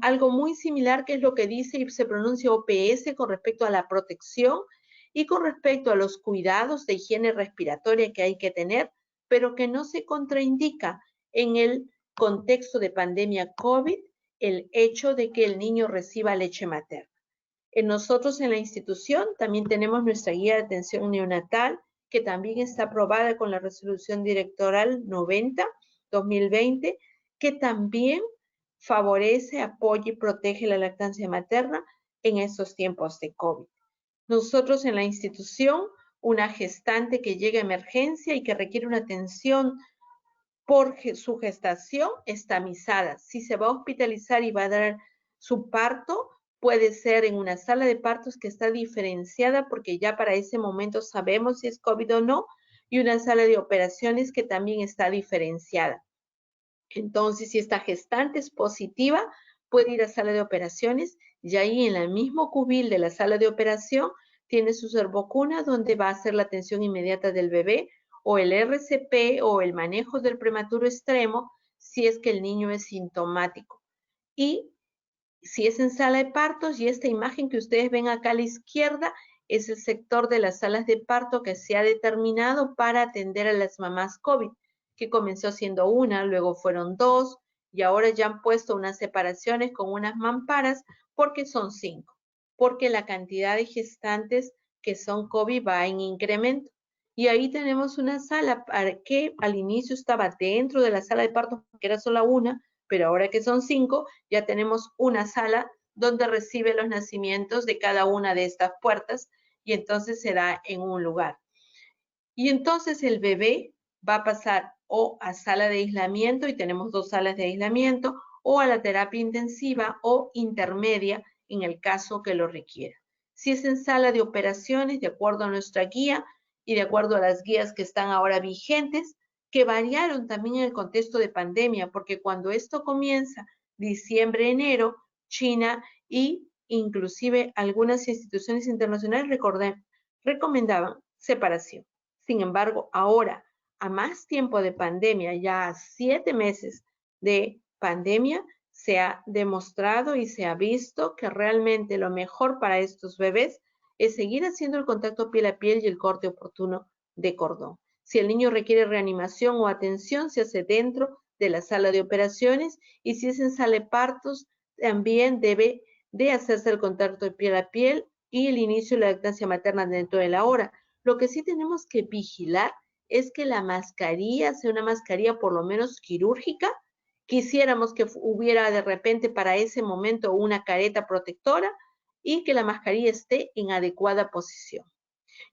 algo muy similar que es lo que dice y se pronuncia OPS con respecto a la protección y con respecto a los cuidados de higiene respiratoria que hay que tener, pero que no se contraindica en el contexto de pandemia COVID el hecho de que el niño reciba leche materna. Nosotros en la institución también tenemos nuestra guía de atención neonatal, que también está aprobada con la resolución directoral 90-2020, que también favorece, apoya y protege la lactancia materna en estos tiempos de COVID. Nosotros en la institución, una gestante que llega a emergencia y que requiere una atención por su gestación es tamizada. Si se va a hospitalizar y va a dar su parto, puede ser en una sala de partos que está diferenciada porque ya para ese momento sabemos si es COVID o no, y una sala de operaciones que también está diferenciada. Entonces, si esta gestante es positiva, puede ir a sala de operaciones y ahí en el mismo cubil de la sala de operación tiene su servocuna donde va a hacer la atención inmediata del bebé o el RCP o el manejo del prematuro extremo si es que el niño es sintomático. Y si es en sala de partos, y esta imagen que ustedes ven acá a la izquierda es el sector de las salas de parto que se ha determinado para atender a las mamás COVID, que comenzó siendo una, luego fueron 2, y ahora ya han puesto unas separaciones con unas mamparas porque son 5, porque la cantidad de gestantes que son COVID va en incremento. Y ahí tenemos una sala que al inicio estaba dentro de la sala de parto, que era solo una, pero ahora que son 5, ya tenemos una sala donde recibe los nacimientos de cada una de estas puertas y entonces se da en un lugar. Y entonces el bebé va a pasar o a sala de aislamiento, y tenemos 2 salas de aislamiento, o a la terapia intensiva o intermedia en el caso que lo requiera. Si es en sala de operaciones, de acuerdo a nuestra guía y de acuerdo a las guías que están ahora vigentes, que variaron también en el contexto de pandemia, porque cuando esto comienza, diciembre, enero, China y inclusive algunas instituciones internacionales recomendaban separación. Sin embargo, ahora, a más tiempo de pandemia, ya a 7 meses de pandemia, se ha demostrado y se ha visto que realmente lo mejor para estos bebés es seguir haciendo el contacto piel a piel y el corte oportuno de cordón. Si el niño requiere reanimación o atención, se hace dentro de la sala de operaciones, y si es en sala de partos, también debe de hacerse el contacto de piel a piel y el inicio de la lactancia materna dentro de la hora. Lo que sí tenemos que vigilar es que la mascarilla sea una mascarilla por lo menos quirúrgica. Quisiéramos que hubiera de repente para ese momento una careta protectora y que la mascarilla esté en adecuada posición.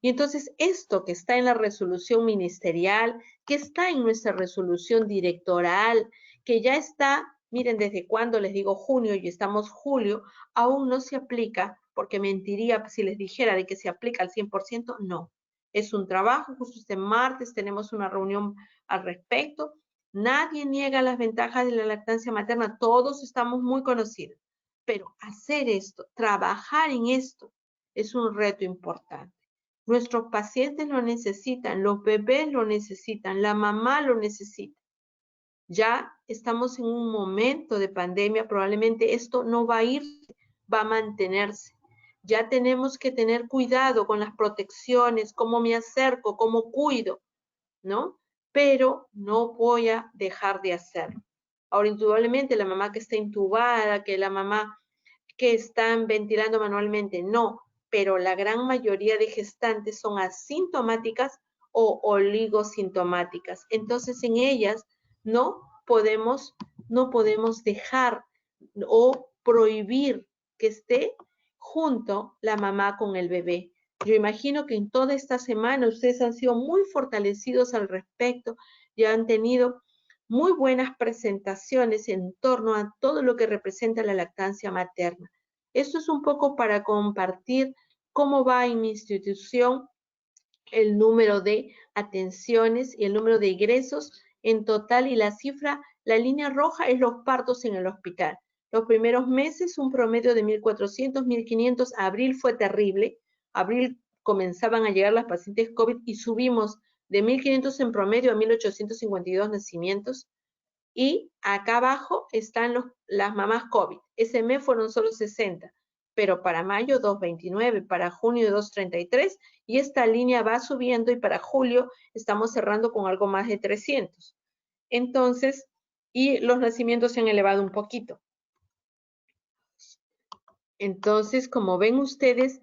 Y entonces esto que está en la resolución ministerial, que está en nuestra resolución directoral, que ya está, miren desde cuándo les digo junio y estamos julio, aún no se aplica, porque mentiría si les dijera de que se aplica al 100%, no. Es un trabajo, justo este martes tenemos una reunión al respecto. Nadie niega las ventajas de la lactancia materna, todos estamos muy conocidos, pero hacer esto, trabajar en esto, es un reto importante. Nuestros pacientes lo necesitan, los bebés lo necesitan, la mamá lo necesita. Ya estamos en un momento de pandemia, probablemente esto no va a ir, va a mantenerse. Ya tenemos que tener cuidado con las protecciones, cómo me acerco, cómo cuido, ¿no? Pero no voy a dejar de hacerlo. Ahora, indudablemente, la mamá que está intubada, que la mamá que están ventilando manualmente, no, pero la gran mayoría de gestantes son asintomáticas o oligosintomáticas. Entonces, en ellas no podemos dejar o prohibir que esté junto la mamá con el bebé. Yo imagino que en toda esta semana ustedes han sido muy fortalecidos al respecto y han tenido muy buenas presentaciones en torno a todo lo que representa la lactancia materna. Esto es un poco para compartir cómo va en mi institución el número de atenciones y el número de ingresos en total, y la cifra, la línea roja es los partos en el hospital. Los primeros meses un promedio de 1.400, 1.500, abril fue terrible, abril comenzaban a llegar las pacientes COVID y subimos de 1.500 en promedio a 1.852 nacimientos, y acá abajo están las mamás COVID. Ese mes fueron solo 60, pero para mayo 229, para junio 233, y esta línea va subiendo, y para julio estamos cerrando con algo más de 300. Entonces, y los nacimientos se han elevado un poquito. Entonces, como ven ustedes,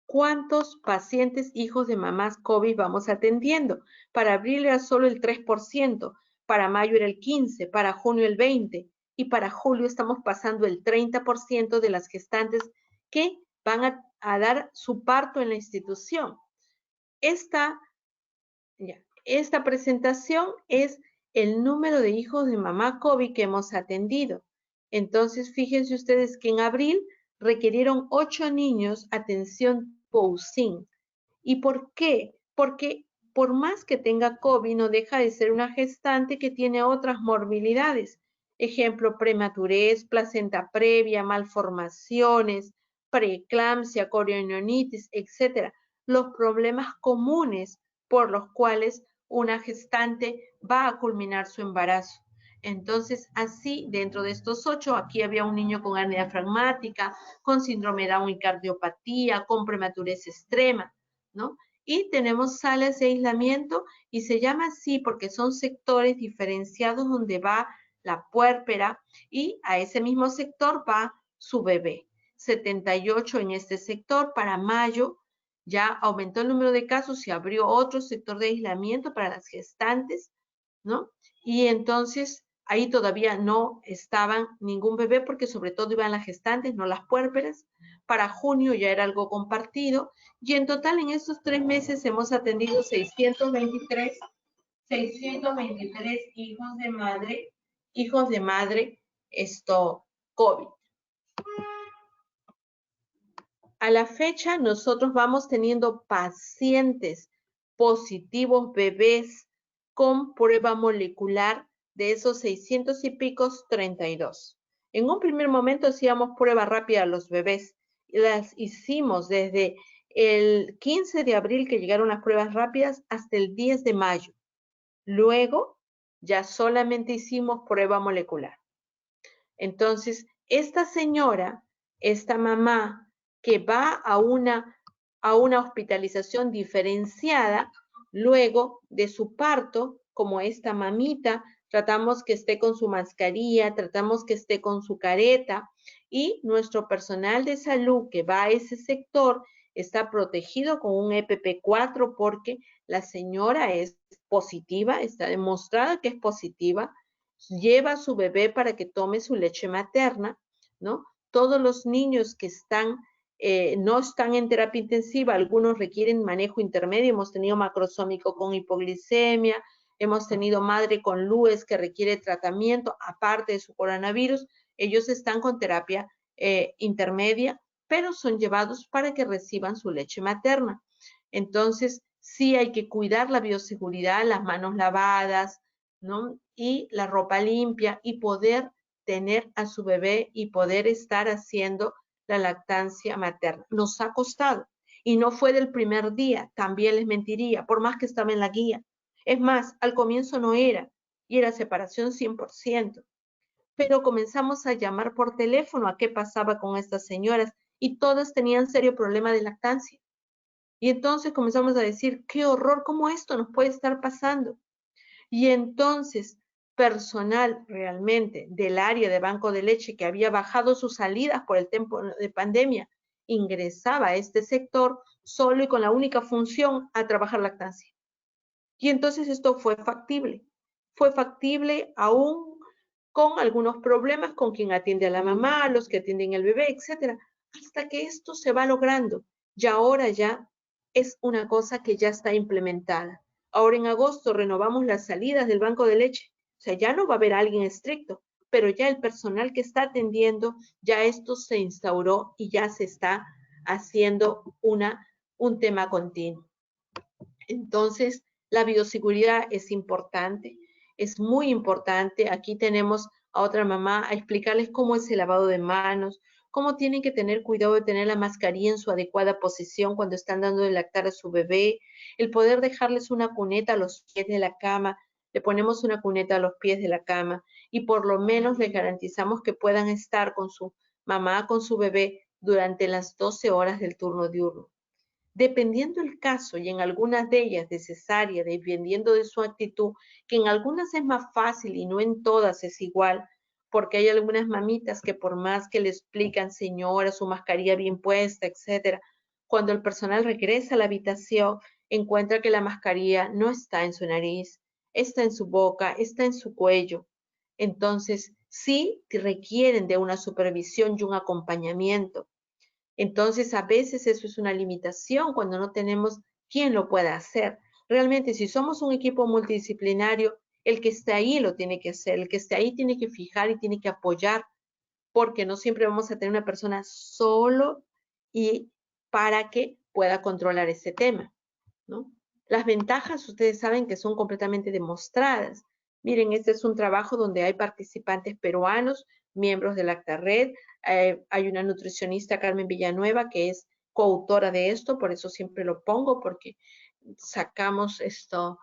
¿cuántos pacientes hijos de mamás COVID vamos atendiendo? Para abril era solo el 3%, para mayo era el 15%, para junio el 20%, y para julio estamos pasando el 30% de las gestantes que van a dar su parto en la institución. Esta presentación es el número de hijos de mamá COVID que hemos atendido. Entonces, fíjense ustedes que en abril requirieron 8 niños atención POUSIN. ¿Y por qué? Porque por más que tenga COVID, no deja de ser una gestante que tiene otras morbilidades. Ejemplo, prematurez, placenta previa, malformaciones, preeclampsia, corionitis, etc. Los problemas comunes por los cuales una gestante va a culminar su embarazo. Entonces, así, dentro de estos 8, aquí había un niño con hernia diafragmática, con síndrome de Down y cardiopatía, con prematurez extrema, ¿no? Y tenemos salas de aislamiento, y se llama así porque son sectores diferenciados donde va la puérpera, y a ese mismo sector va su bebé. 78 en este sector. Para mayo ya aumentó el número de casos y abrió otro sector de aislamiento para las gestantes, ¿no? Y entonces ahí todavía no estaban ningún bebé, porque sobre todo iban las gestantes, no las puérperas. Para junio ya era algo compartido, y en total en estos 3 meses hemos atendido 623 hijos de madre COVID. A la fecha nosotros vamos teniendo pacientes positivos, bebés con prueba molecular, de esos 600 y picos, 32. En un primer momento hacíamos prueba rápida a los bebés, y las hicimos desde el 15 de abril que llegaron las pruebas rápidas hasta el 10 de mayo. Luego ya solamente hicimos prueba molecular. Entonces, esta señora, esta mamá que va a una hospitalización diferenciada luego de su parto, como esta mamita, tratamos que esté con su mascarilla, tratamos que esté con su careta, y nuestro personal de salud que va a ese sector está protegido con un EPP4, porque la señora es positiva, está demostrada que es positiva, lleva a su bebé para que tome su leche materna, ¿no? Todos los niños que no están en terapia intensiva, algunos requieren manejo intermedio. Hemos tenido macrosómico con hipoglicemia, hemos tenido madre con LUES que requiere tratamiento, aparte de su coronavirus. Ellos están con terapia intermedia, pero son llevados para que reciban su leche materna. Entonces, sí hay que cuidar la bioseguridad, las manos lavadas, ¿no? Y la ropa limpia, y poder tener a su bebé y poder estar haciendo la lactancia materna. Nos ha costado, y no fue del primer día, también les mentiría, por más que estaba en la guía. Es más, al comienzo no era, y era separación 100%. Pero comenzamos a llamar por teléfono a qué pasaba con estas señoras, y todas tenían serio problema de lactancia. Y entonces comenzamos a decir, qué horror, ¿cómo esto nos puede estar pasando? Y entonces, personal realmente del área de banco de leche que había bajado sus salidas por el tiempo de pandemia, ingresaba a este sector solo y con la única función a trabajar lactancia. Y entonces esto fue factible aún con algunos problemas con quien atiende a la mamá, los que atienden al bebé, etcétera, hasta que esto se va logrando. Y ahora ya es una cosa que ya está implementada. Ahora en agosto renovamos las salidas del banco de leche. O sea, ya no va a haber alguien estricto, pero ya el personal que está atendiendo, ya esto se instauró y ya se está haciendo un tema continuo. Entonces, la bioseguridad es importante, es muy importante. Aquí tenemos a otra mamá a explicarles cómo es el lavado de manos, cómo tienen que tener cuidado de tener la mascarilla en su adecuada posición cuando están dando de lactar a su bebé, el poder dejarles una cuneta a los pies de la cama, le ponemos una cuneta a los pies de la cama y por lo menos les garantizamos que puedan estar con su mamá, con su bebé durante las 12 horas del turno diurno. Dependiendo el caso y en algunas de ellas de cesárea, dependiendo de su actitud, que en algunas es más fácil y no en todas es igual, porque hay algunas mamitas que por más que le explican, señora, su mascarilla bien puesta, etcétera, cuando el personal regresa a la habitación, encuentra que la mascarilla no está en su nariz, está en su boca, está en su cuello. Entonces, sí requieren de una supervisión y un acompañamiento. Entonces, a veces eso es una limitación cuando no tenemos quien lo pueda hacer. Realmente, si somos un equipo multidisciplinario, el que esté ahí lo tiene que hacer, el que esté ahí tiene que fijar y tiene que apoyar, porque no siempre vamos a tener una persona solo y para que pueda controlar ese tema, ¿no? Las ventajas, ustedes saben que son completamente demostradas. Miren, este es un trabajo donde hay participantes peruanos, miembros de Lactared, hay una nutricionista, Carmen Villanueva, que es coautora de esto, por eso siempre lo pongo, porque sacamos esto,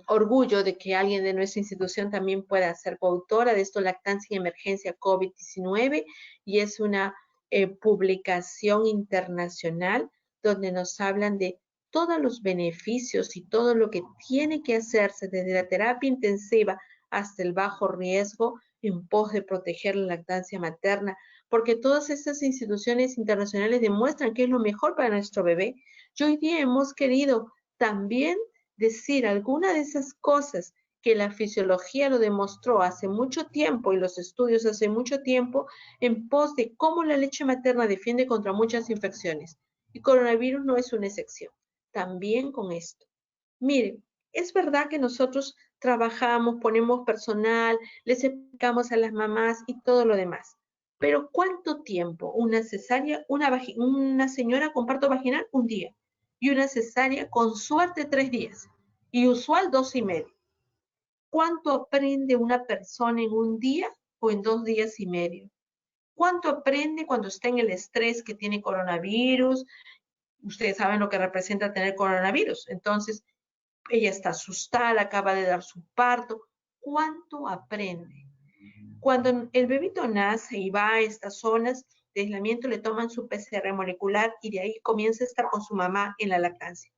orgullo de que alguien de nuestra institución también pueda ser coautora de esto, Lactancia y Emergencia COVID-19, y es una publicación internacional donde nos hablan de todos los beneficios y todo lo que tiene que hacerse desde la terapia intensiva hasta el bajo riesgo en pos de proteger la lactancia materna, porque todas estas instituciones internacionales demuestran que es lo mejor para nuestro bebé. Y hoy día hemos querido también decir alguna de esas cosas que la fisiología lo demostró hace mucho tiempo y los estudios hace mucho tiempo en pos de cómo la leche materna defiende contra muchas infecciones. Y coronavirus no es una excepción. También con esto. Miren, es verdad que nosotros trabajamos, ponemos personal, les explicamos a las mamás y todo lo demás. Pero ¿cuánto tiempo? Una cesárea, una señora con parto vaginal, un día. Y una cesárea con suerte 3 días. Y usual 2 y medio. ¿Cuánto aprende una persona en un día o en 2 días y medio? ¿Cuánto aprende cuando está en el estrés que tiene coronavirus? Ustedes saben lo que representa tener coronavirus. Entonces, ella está asustada, acaba de dar su parto. ¿Cuánto aprende? Cuando el bebito nace y va a estas zonas de aislamiento, le toman su PCR molecular y de ahí comienza a estar con su mamá en la lactancia.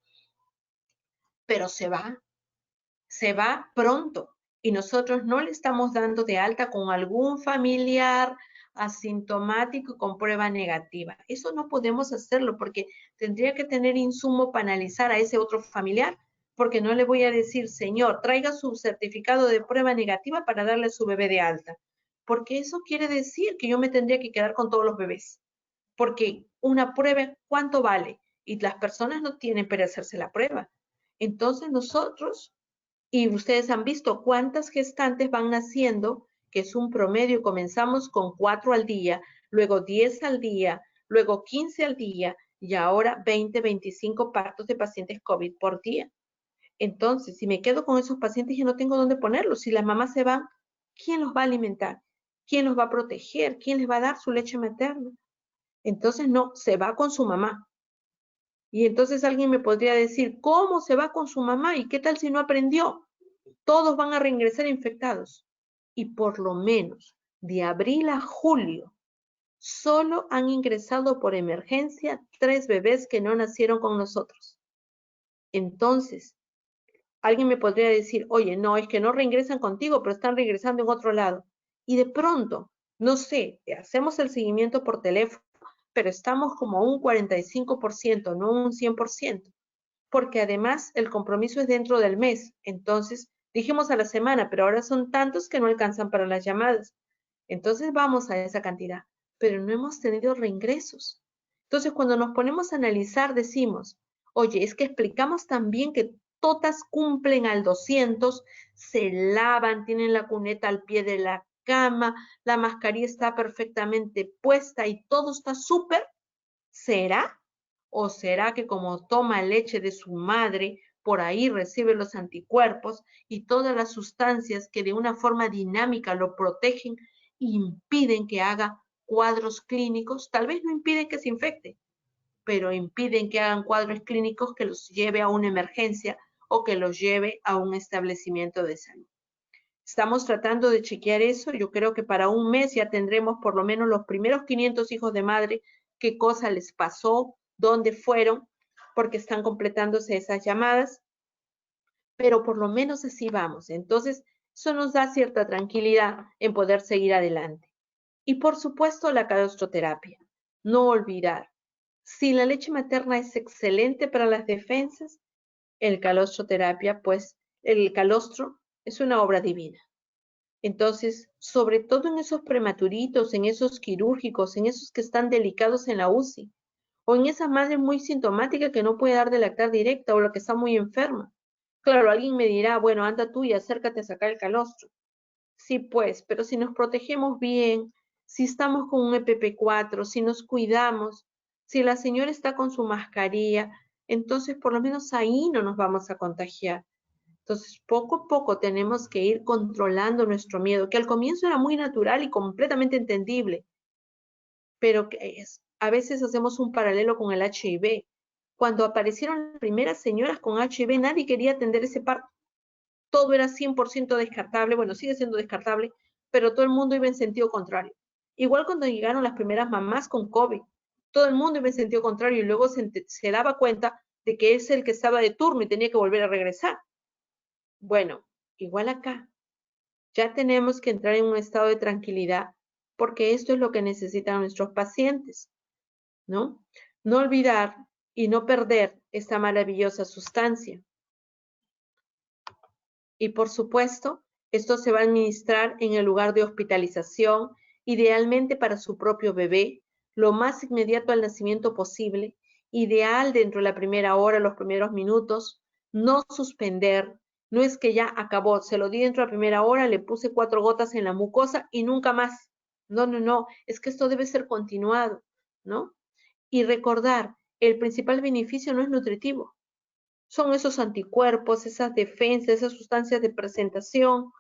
Pero se va pronto y nosotros no le estamos dando de alta con algún familiar asintomático con prueba negativa. Eso no podemos hacerlo porque tendría que tener insumo para analizar a ese otro familiar, porque no le voy a decir, señor, traiga su certificado de prueba negativa para darle a su bebé de alta, porque eso quiere decir que yo me tendría que quedar con todos los bebés, porque una prueba, ¿cuánto vale? Y las personas no tienen para hacerse la prueba. Entonces nosotros, y ustedes han visto cuántas gestantes van naciendo, que es un promedio, comenzamos con 4 al día, luego 10 al día, luego 15 al día y ahora 20, 25 partos de pacientes COVID por día. Entonces, si me quedo con esos pacientes, yo no tengo dónde ponerlos. Si las mamás se van, ¿quién los va a alimentar? ¿Quién los va a proteger? ¿Quién les va a dar su leche materna? Entonces, no, se va con su mamá. Y entonces alguien me podría decir, ¿cómo se va con su mamá? ¿Y qué tal si no aprendió? Todos van a reingresar infectados. Y por lo menos de abril a julio, Solo han ingresado por emergencia 3 bebés que no nacieron con nosotros. Entonces, alguien me podría decir, oye, no, es que no reingresan contigo, pero están regresando en otro lado. Y de pronto, no sé, hacemos el seguimiento por teléfono, pero estamos como a un 45%, no un 100%, porque además el compromiso es dentro del mes. Entonces, dijimos a la semana, pero ahora son tantos que no alcanzan para las llamadas. Entonces vamos a esa cantidad, pero no hemos tenido reingresos. Entonces, cuando nos ponemos a analizar, decimos, oye, es que explicamos también que todas cumplen al 200, se lavan, tienen la cuneta al pie de la cama, la mascarilla está perfectamente puesta y todo está súper. ¿Será? ¿O será que como toma leche de su madre, por ahí recibe los anticuerpos y todas las sustancias que de una forma dinámica lo protegen impiden que haga cuadros clínicos? Tal vez no impiden que se infecte, pero impiden que hagan cuadros clínicos que los lleve a una emergencia o que los lleve a un establecimiento de salud. Estamos tratando de chequear eso. Yo creo que para un mes ya tendremos por lo menos los primeros 500 hijos de madre, qué cosa les pasó, dónde fueron, porque están completándose esas llamadas, pero por lo menos así vamos. Entonces, eso nos da cierta tranquilidad en poder seguir adelante. Y por supuesto, la calostroterapia. No olvidar, si la leche materna es excelente para las defensas, el calostroterapia, pues el calostro es una obra divina. Entonces, sobre todo en esos prematuritos, en esos quirúrgicos, en esos que están delicados en la UCI, o en esa madre muy sintomática que no puede dar de lactar directa o la que está muy enferma. Claro, alguien me dirá, bueno, anda tú y acércate a sacar el calostro. Sí, pues, pero si nos protegemos bien, si estamos con un EPP4, si nos cuidamos, si la señora está con su mascarilla, entonces por lo menos ahí no nos vamos a contagiar. Entonces, poco a poco tenemos que ir controlando nuestro miedo, que al comienzo era muy natural y completamente entendible, pero a veces hacemos un paralelo con el HIV. Cuando aparecieron las primeras señoras con HIV, nadie quería atender ese parto. Todo era 100% descartable, bueno, sigue siendo descartable, pero todo el mundo iba en sentido contrario. Igual cuando llegaron las primeras mamás con COVID, todo el mundo iba en sentido contrario y luego se daba cuenta de que es el que estaba de turno y tenía que volver a regresar. Bueno, igual acá, ya tenemos que entrar en un estado de tranquilidad porque esto es lo que necesitan nuestros pacientes, ¿no? No olvidar y no perder esta maravillosa sustancia. Y por supuesto, esto se va a administrar en el lugar de hospitalización, idealmente para su propio bebé, lo más inmediato al nacimiento posible, ideal dentro de la primera hora, los primeros minutos, no suspender. No es que ya acabó, se lo di dentro de la primera hora, le puse 4 gotas en la mucosa y nunca más. No, no, no, es que esto debe ser continuado, ¿no? Y recordar, el principal beneficio no es nutritivo, son esos anticuerpos, esas defensas, esas sustancias de presentación,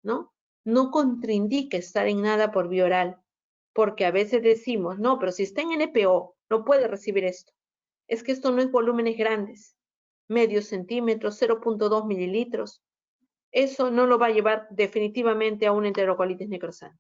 ¿no? No contraindica estar en nada por vía oral, porque a veces decimos, no, pero si está en NPO, no puede recibir esto. Es que esto no es volúmenes grandes, medio centímetro, 0.2 mililitros. Eso no lo va a llevar definitivamente a una enterocolitis necrosante.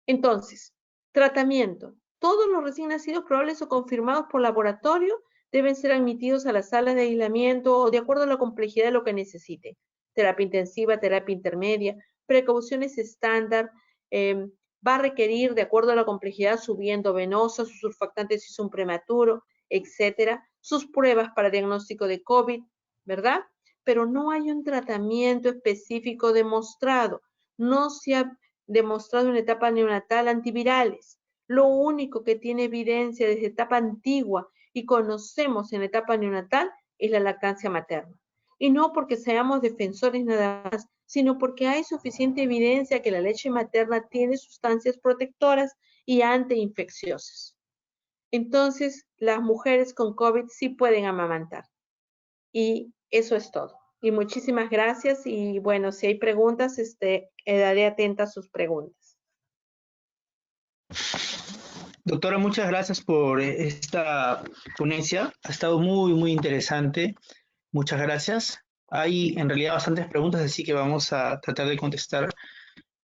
Entonces, tratamiento. Todos los recién nacidos probables o confirmados por laboratorio deben ser admitidos a las salas de aislamiento o de acuerdo a la complejidad de lo que necesite. Terapia intensiva, terapia intermedia, precauciones estándar, va a requerir, de acuerdo a la complejidad, su vía endovenosa, sus surfactantes si es un prematuro, etcétera, sus pruebas para diagnóstico de COVID, ¿verdad? Pero no hay un tratamiento específico demostrado. No se ha demostrado en la etapa neonatal antivirales. Lo único que tiene evidencia desde etapa antigua y conocemos en la etapa neonatal es la lactancia materna. Y no porque seamos defensores nada más, sino porque hay suficiente evidencia que la leche materna tiene sustancias protectoras y antiinfecciosas. Entonces, las mujeres con COVID sí pueden amamantar. Y eso es todo. Y muchísimas gracias. Y bueno, si hay preguntas, daré atenta a sus preguntas. Doctora, muchas gracias por esta ponencia. Ha estado muy, muy interesante. Muchas gracias. Hay en realidad bastantes preguntas, así que vamos a tratar de contestar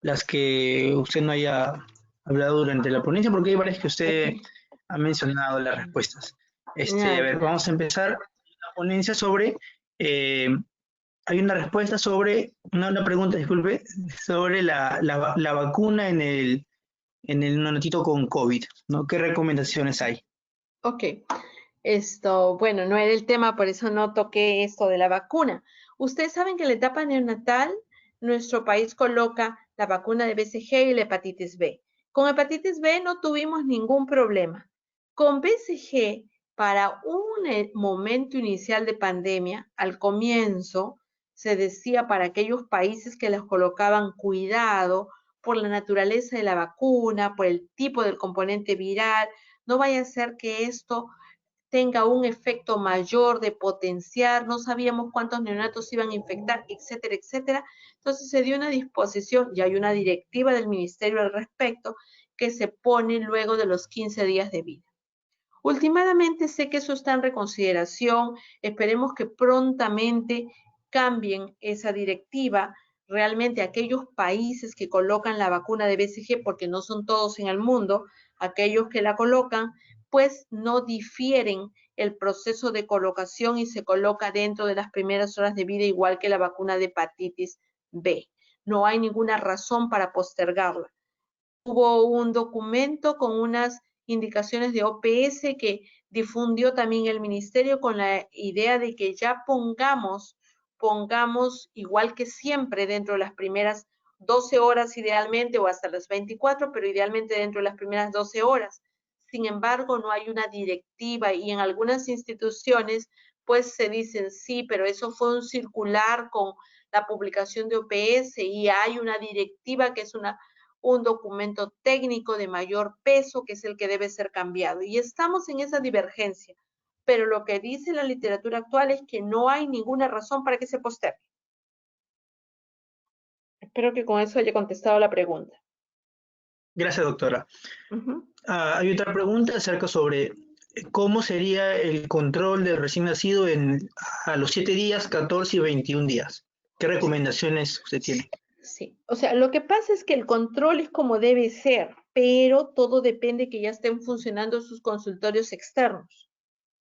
las que usted no haya hablado durante la ponencia, porque hay varias que usted Ok. ha mencionado las respuestas. A ver, Ya. vamos a empezar la ponencia sobre, hay una respuesta sobre, una pregunta, disculpe, sobre la vacuna en el neonatito con COVID, ¿no? ¿Qué recomendaciones hay? Ok. Bueno, no era el tema, por eso no toqué esto de la vacuna. Ustedes saben que en la etapa neonatal, nuestro país coloca la vacuna de BCG y la hepatitis B. Con hepatitis B no tuvimos ningún problema. Con BCG, para un momento inicial de pandemia, al comienzo, se decía para aquellos países que les colocaban cuidado por la naturaleza de la vacuna, por el tipo del componente viral, no vaya a ser que esto tenga un efecto mayor de potenciar, no sabíamos cuántos neonatos se iban a infectar, etcétera, etcétera. Entonces se dio una disposición y hay una directiva del ministerio al respecto que se pone luego de los 15 días de vida. Últimamente sé que eso está en reconsideración, esperemos que prontamente cambien esa directiva. Realmente aquellos países que colocan la vacuna de BCG, porque no son todos en el mundo, aquellos que la colocan, pues no difieren el proceso de colocación y se coloca dentro de las primeras horas de vida igual que la vacuna de hepatitis B. No hay ninguna razón para postergarla. Hubo un documento con unas indicaciones de OPS que difundió también el ministerio con la idea de que ya pongamos igual que siempre dentro de las primeras 12 horas idealmente o hasta las 24, pero idealmente dentro de las primeras 12 horas. Sin embargo, no hay una directiva y en algunas instituciones pues se dicen sí, pero eso fue un circular con la publicación de OPS y hay una directiva que es un documento técnico de mayor peso que es el que debe ser cambiado. Y estamos en esa divergencia. Pero lo que dice la literatura actual es que no hay ninguna razón para que se postergue. Espero que con eso haya contestado la pregunta. Gracias, doctora. Hay otra pregunta acerca sobre cómo sería el control del recién nacido a los 7 días, 14 y 21 días. ¿Qué recomendaciones usted tiene? Sí, o sea, lo que pasa es que el control es como debe ser, pero todo depende que ya estén funcionando sus consultorios externos.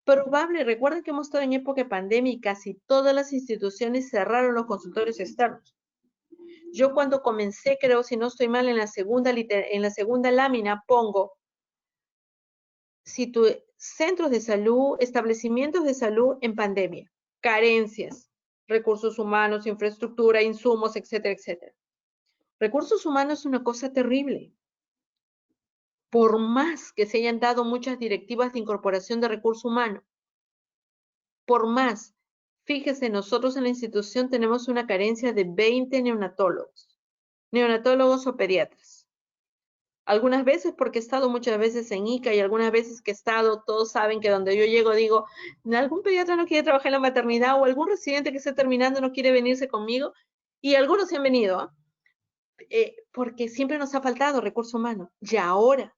Recuerden que hemos estado en época de pandemia y casi todas las instituciones cerraron los consultorios externos. Yo cuando comencé, creo, si no estoy mal, en la segunda lámina pongo centros de salud, establecimientos de salud en pandemia, carencias, recursos humanos, infraestructura, insumos, etcétera, etcétera. Recursos humanos es una cosa terrible. Por más que se hayan dado muchas directivas de incorporación de recurso humano, por más, fíjese, nosotros en la institución tenemos una carencia de 20 neonatólogos o pediatras. Algunas veces porque he estado muchas veces en ICA y algunas veces que he estado, todos saben que donde yo llego digo, algún pediatra no quiere trabajar en la maternidad o algún residente que esté terminando no quiere venirse conmigo y algunos se han venido, porque siempre nos ha faltado recurso humano. Y ahora,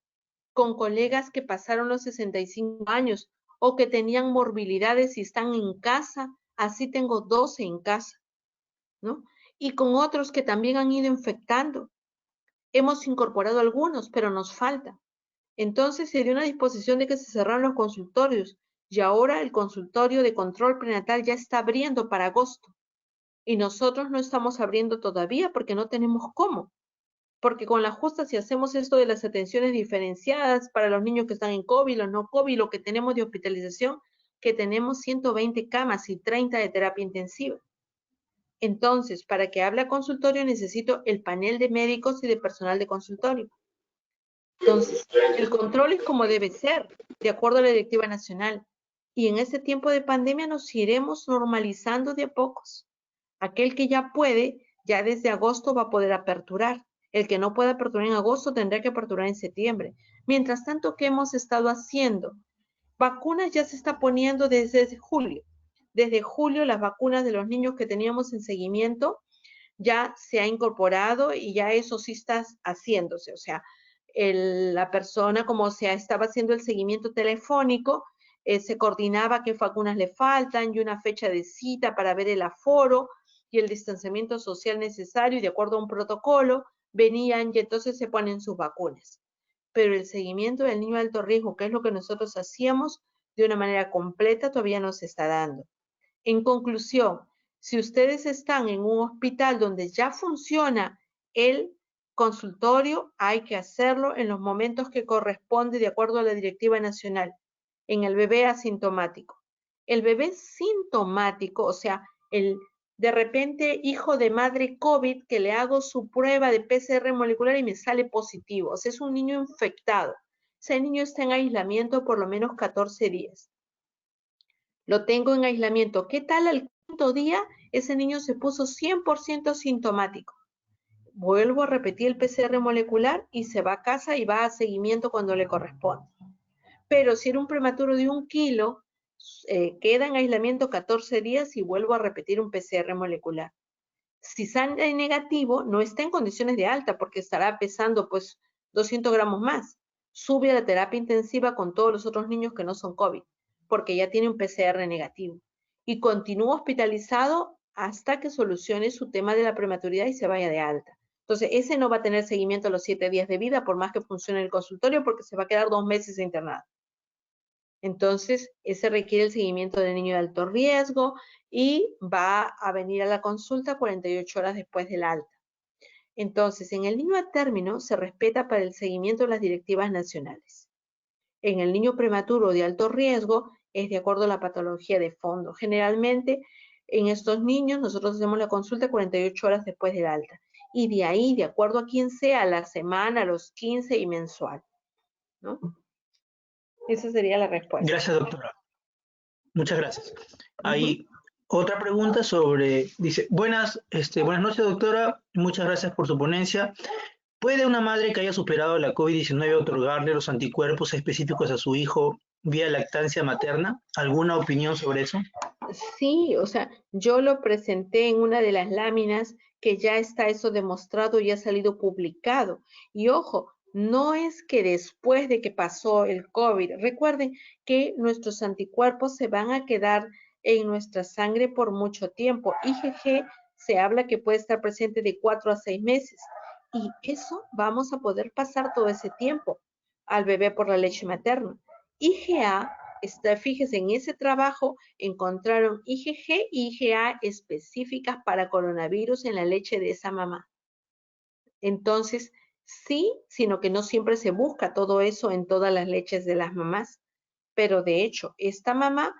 con colegas que pasaron los 65 años o que tenían morbilidades y están en casa, así tengo 12 en casa, ¿no? Y con otros que también han ido infectando. Hemos incorporado algunos, pero nos falta. Entonces se dio una disposición de que se cerraran los consultorios y ahora el consultorio de control prenatal ya está abriendo para agosto y nosotros no estamos abriendo todavía porque no tenemos cómo. Porque con la justa, si hacemos esto de las atenciones diferenciadas para los niños que están en COVID, los no COVID, lo que tenemos de hospitalización, que tenemos 120 camas y 30 de terapia intensiva. Entonces, para que hable a consultorio necesito el panel de médicos y de personal de consultorio. Entonces, el control es como debe ser, de acuerdo a la directiva nacional. Y en este tiempo de pandemia nos iremos normalizando de a pocos. Aquel que ya puede, ya desde agosto va a poder aperturar. El que no pueda aperturar en agosto tendrá que aperturar en septiembre. Mientras tanto, ¿qué hemos estado haciendo? Vacunas ya se está poniendo desde julio. Desde julio las vacunas de los niños que teníamos en seguimiento ya se ha incorporado y ya eso sí está haciéndose. O sea, la persona como se estaba haciendo el seguimiento telefónico, se coordinaba qué vacunas le faltan y una fecha de cita para ver el aforo y el distanciamiento social necesario y de acuerdo a un protocolo venían y entonces se ponen sus vacunas. pero el seguimiento del niño de alto riesgo, que es lo que nosotros hacíamos de una manera completa, todavía no se está dando. En conclusión, si ustedes están en un hospital donde ya funciona el consultorio, hay que hacerlo en los momentos que corresponde de acuerdo a la directiva nacional, en el bebé asintomático. El bebé sintomático, o sea, el de repente hijo de madre COVID que le hago su prueba de PCR molecular y me sale positivo, o sea, es un niño infectado. Ese niño está en aislamiento por lo menos 14 días. Lo tengo en aislamiento. ¿Qué tal al quinto día? Ese niño se puso 100% sintomático. Vuelvo a repetir el PCR molecular y se va a casa y va a seguimiento cuando le corresponde. Pero si era un prematuro de 1 kilo, queda en aislamiento 14 días y vuelvo a repetir un PCR molecular. Si sale negativo, no está en condiciones de alta porque estará pesando pues 200 gramos más. Sube a la terapia intensiva con todos los otros niños que no son COVID, porque ya tiene un PCR negativo. Y continúa hospitalizado hasta que solucione su tema de la prematuridad y se vaya de alta. Entonces, ese no va a tener seguimiento a los 7 días de vida, por más que funcione el consultorio, porque se va a quedar 2 meses internado. Entonces, ese requiere el seguimiento del niño de alto riesgo y va a venir a la consulta 48 horas después del alta. Entonces, en el niño a término se respeta para el seguimiento de las directivas nacionales. En el niño prematuro de alto riesgo es de acuerdo a la patología de fondo. Generalmente, en estos niños nosotros hacemos la consulta 48 horas después del alta. Y de ahí, de acuerdo a quién sea, a la semana, a los 15 y mensual, ¿no? Esa sería la respuesta. Gracias, doctora. Muchas gracias. Hay otra pregunta sobre, dice, buenas noches, doctora. Muchas gracias por su ponencia. ¿Puede una madre que haya superado la COVID-19 otorgarle los anticuerpos específicos a su hijo vía lactancia materna? ¿Alguna opinión sobre eso? Sí, o sea, yo lo presenté en una de las láminas que ya está eso demostrado y ha salido publicado. Y ojo, no es que después de que pasó el COVID, recuerden que nuestros anticuerpos se van a quedar en nuestra sangre por mucho tiempo. IgG se habla que puede estar presente de 4 a 6 meses. Y eso vamos a poder pasar todo ese tiempo al bebé por la leche materna. IgA, fíjese, en ese trabajo encontraron IgG y IgA específicas para coronavirus en la leche de esa mamá. Entonces, sí, sino que no siempre se busca todo eso en todas las leches de las mamás. Pero de hecho, esta mamá,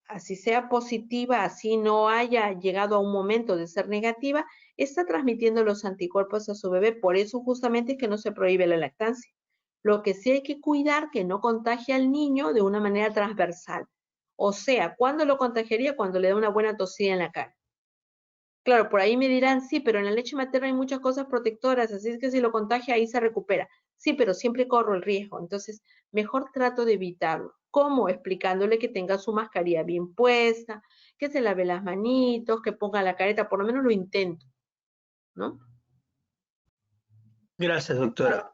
así sea positiva, así no haya llegado a un momento de ser negativa, está transmitiendo los anticuerpos a su bebé. Por eso justamente es que no se prohíbe la lactancia. Lo que sí hay que cuidar que no contagie al niño de una manera transversal. O sea, ¿cuándo lo contagiaría? Cuando le da una buena tosida en la cara. Claro, por ahí me dirán, sí, pero en la leche materna hay muchas cosas protectoras, así es que si lo contagia ahí se recupera. Sí, pero siempre corro el riesgo. Entonces, mejor trato de evitarlo. ¿Cómo? Explicándole que tenga su mascarilla bien puesta, que se lave las manitos, que ponga la careta, por lo menos lo intento, ¿no? Gracias, doctora.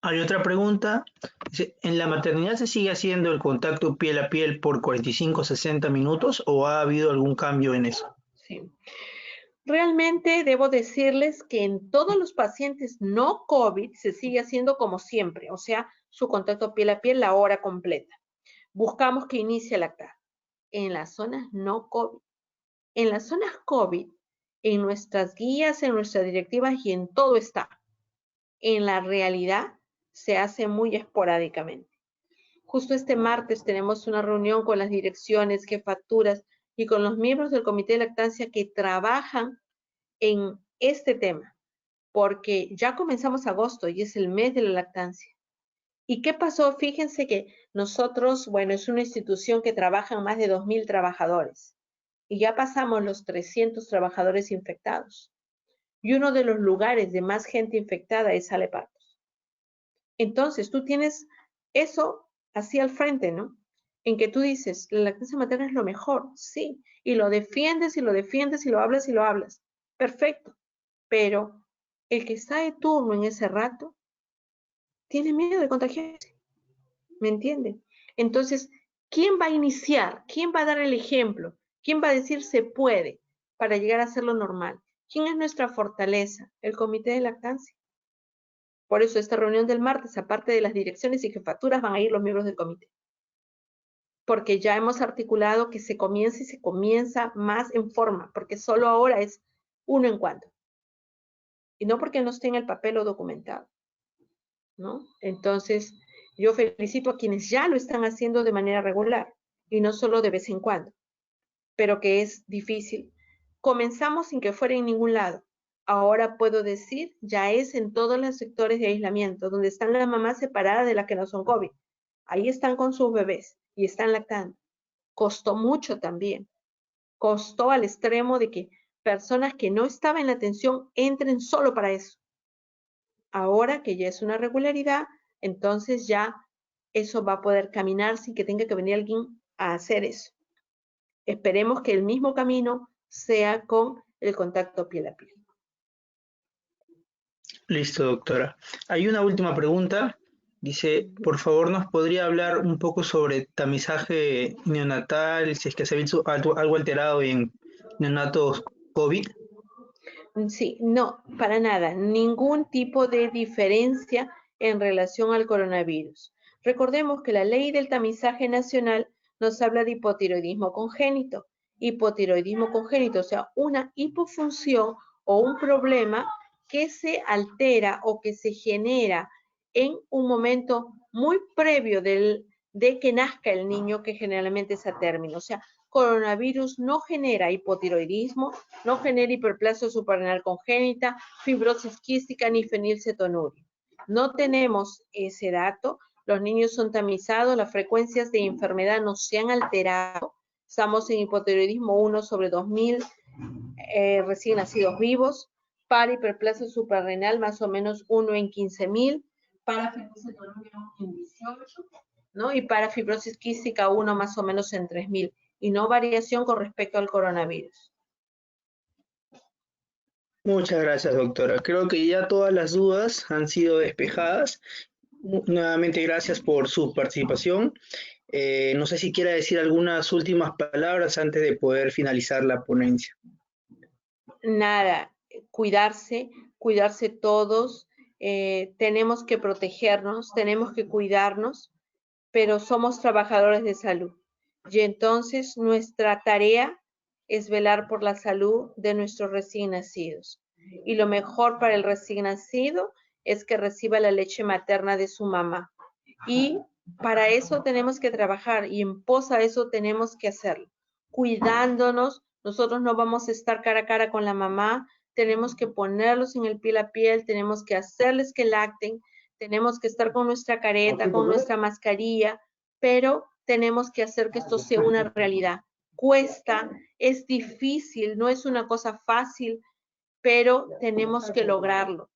Hay otra pregunta. Dice, ¿en la maternidad se sigue haciendo el contacto piel a piel por 45 60 minutos o ha habido algún cambio en eso? Sí. Realmente debo decirles que en todos los pacientes no COVID se sigue haciendo como siempre, o sea, su contacto piel a piel la hora completa. Buscamos que inicie lactar. En las zonas no COVID. En las zonas COVID, en nuestras guías, en nuestras directivas y en todo está. En la realidad se hace muy esporádicamente. Justo este martes tenemos una reunión con las direcciones, jefaturas y con los miembros del comité de lactancia que trabajan en este tema, porque ya comenzamos agosto y es el mes de la lactancia. ¿Y qué pasó? Fíjense que nosotros, bueno, es una institución que trabajan más de 2,000 trabajadores y ya pasamos los 300 trabajadores infectados. Y uno de los lugares de más gente infectada es Sale Partos. Entonces, tú tienes eso así al frente, ¿no? En que tú dices, la lactancia materna es lo mejor, sí, y lo defiendes y lo defiendes y lo hablas y lo hablas. Perfecto, pero el que está de turno en ese rato tiene miedo de contagiarse, ¿me entienden? Entonces, ¿quién va a iniciar? ¿Quién va a dar el ejemplo? ¿Quién va a decir se puede para llegar a hacerlo normal? ¿Quién es nuestra fortaleza? El comité de lactancia. Por eso esta reunión del martes, aparte de las direcciones y jefaturas, van a ir los miembros del comité. Porque ya hemos articulado que se comienza y se comienza más en forma, porque solo ahora es uno en cuando. Y no porque no esté en el papel o documentado, ¿no? Entonces, yo felicito a quienes ya lo están haciendo de manera regular y no solo de vez en cuando, pero que es difícil. Comenzamos sin que fuera en ningún lado. Ahora puedo decir, ya es en todos los sectores de aislamiento, donde están las mamás separadas de las que no son COVID. Ahí están con sus bebés y están lactando. Costó mucho también. Costó al extremo de que personas que no estaban en la atención entren solo para eso. Ahora que ya es una regularidad, entonces ya eso va a poder caminar sin que tenga que venir alguien a hacer eso. Esperemos que el mismo camino sea con el contacto piel a piel. Listo, doctora. Hay una última pregunta. Dice, por favor, ¿nos podría hablar un poco sobre tamizaje neonatal, si es que se ha visto algo alterado en neonatos COVID? Sí, no, para nada. Ningún tipo de diferencia en relación al coronavirus. Recordemos que la ley del tamizaje nacional nos habla de hipotiroidismo congénito. Hipotiroidismo congénito, o sea, una hipofunción o un problema que se altera o que se genera en un momento muy previo de que nazca el niño, que generalmente es a término. O sea, coronavirus no genera hipotiroidismo, no genera hiperplasia suprarrenal congénita, fibrosis quística ni fenilcetonuria. No tenemos ese dato. Los niños son tamizados, las frecuencias de enfermedad no se han alterado. Estamos en hipotiroidismo 1 sobre 2000 recién nacidos vivos. Para hiperplasia suprarrenal más o menos 1 en 15.000. Para fenilcetonuria 1 en 18, ¿no? Y para fibrosis quística 1 más o menos en 3.000. Y no variación con respecto al coronavirus. Muchas gracias, doctora. Creo que ya todas las dudas han sido despejadas. Nuevamente, gracias por su participación. No sé si quiera decir algunas últimas palabras antes de poder finalizar la ponencia. Nada, cuidarse todos. Tenemos que protegernos, tenemos que cuidarnos, pero somos trabajadores de salud. Y entonces nuestra tarea es velar por la salud de nuestros recién nacidos. Y lo mejor para el recién nacido es que reciba la leche materna de su mamá. Y para eso tenemos que trabajar y en pos a eso tenemos que hacerlo. Cuidándonos, nosotros no vamos a estar cara a cara con la mamá, tenemos que ponerlos en el piel a piel, tenemos que hacerles que lacten, tenemos que estar con nuestra careta, con nuestra mascarilla, pero tenemos que hacer que esto sea una realidad. Cuesta, es difícil, no es una cosa fácil, pero tenemos que lograrlo.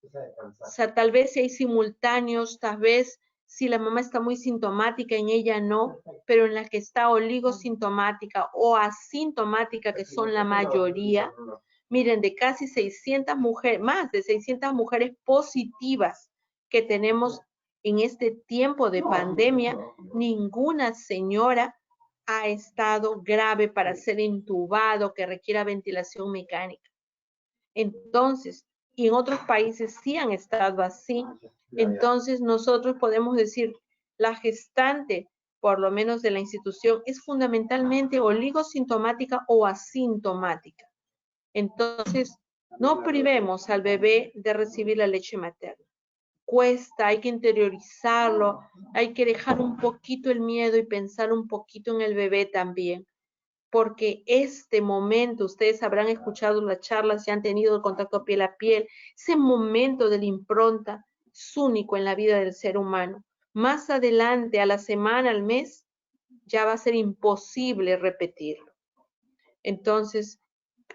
O sea, tal vez si hay simultáneos, tal vez si la mamá está muy sintomática, en ella no, pero en la que está oligosintomática o asintomática, que son la mayoría, miren, de casi 600 mujeres, más de 600 mujeres positivas que tenemos en este tiempo de pandemia, ninguna señora ha estado grave para ser intubado, que requiera ventilación mecánica. Entonces, y en otros países sí han estado así. Entonces, nosotros podemos decir, la gestante, por lo menos de la institución, es fundamentalmente oligosintomática o asintomática. Entonces, no privemos al bebé de recibir la leche materna. Cuesta, hay que interiorizarlo, hay que dejar un poquito el miedo y pensar un poquito en el bebé también. Porque este momento, ustedes habrán escuchado las charlas y han tenido el contacto piel a piel, ese momento de la impronta es único en la vida del ser humano. Más adelante, a la semana, al mes, ya va a ser imposible repetirlo. Entonces,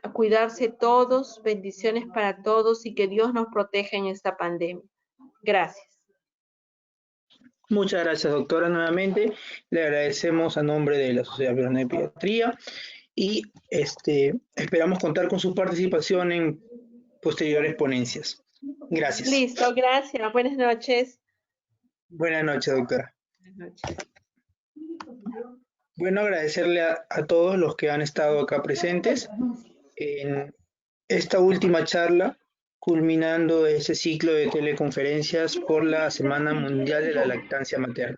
a cuidarse todos, bendiciones para todos y que Dios nos proteja en esta pandemia. Gracias. Muchas gracias, doctora, nuevamente. Le agradecemos a nombre de la Sociedad Peruana de Pediatría y esperamos contar con su participación en posteriores ponencias. Gracias. Listo, gracias. Buenas noches. Buenas noches, doctora. Buenas noches. Bueno, agradecerle a todos los que han estado acá presentes en esta última charla culminando ese ciclo de teleconferencias por la Semana Mundial de la Lactancia Materna.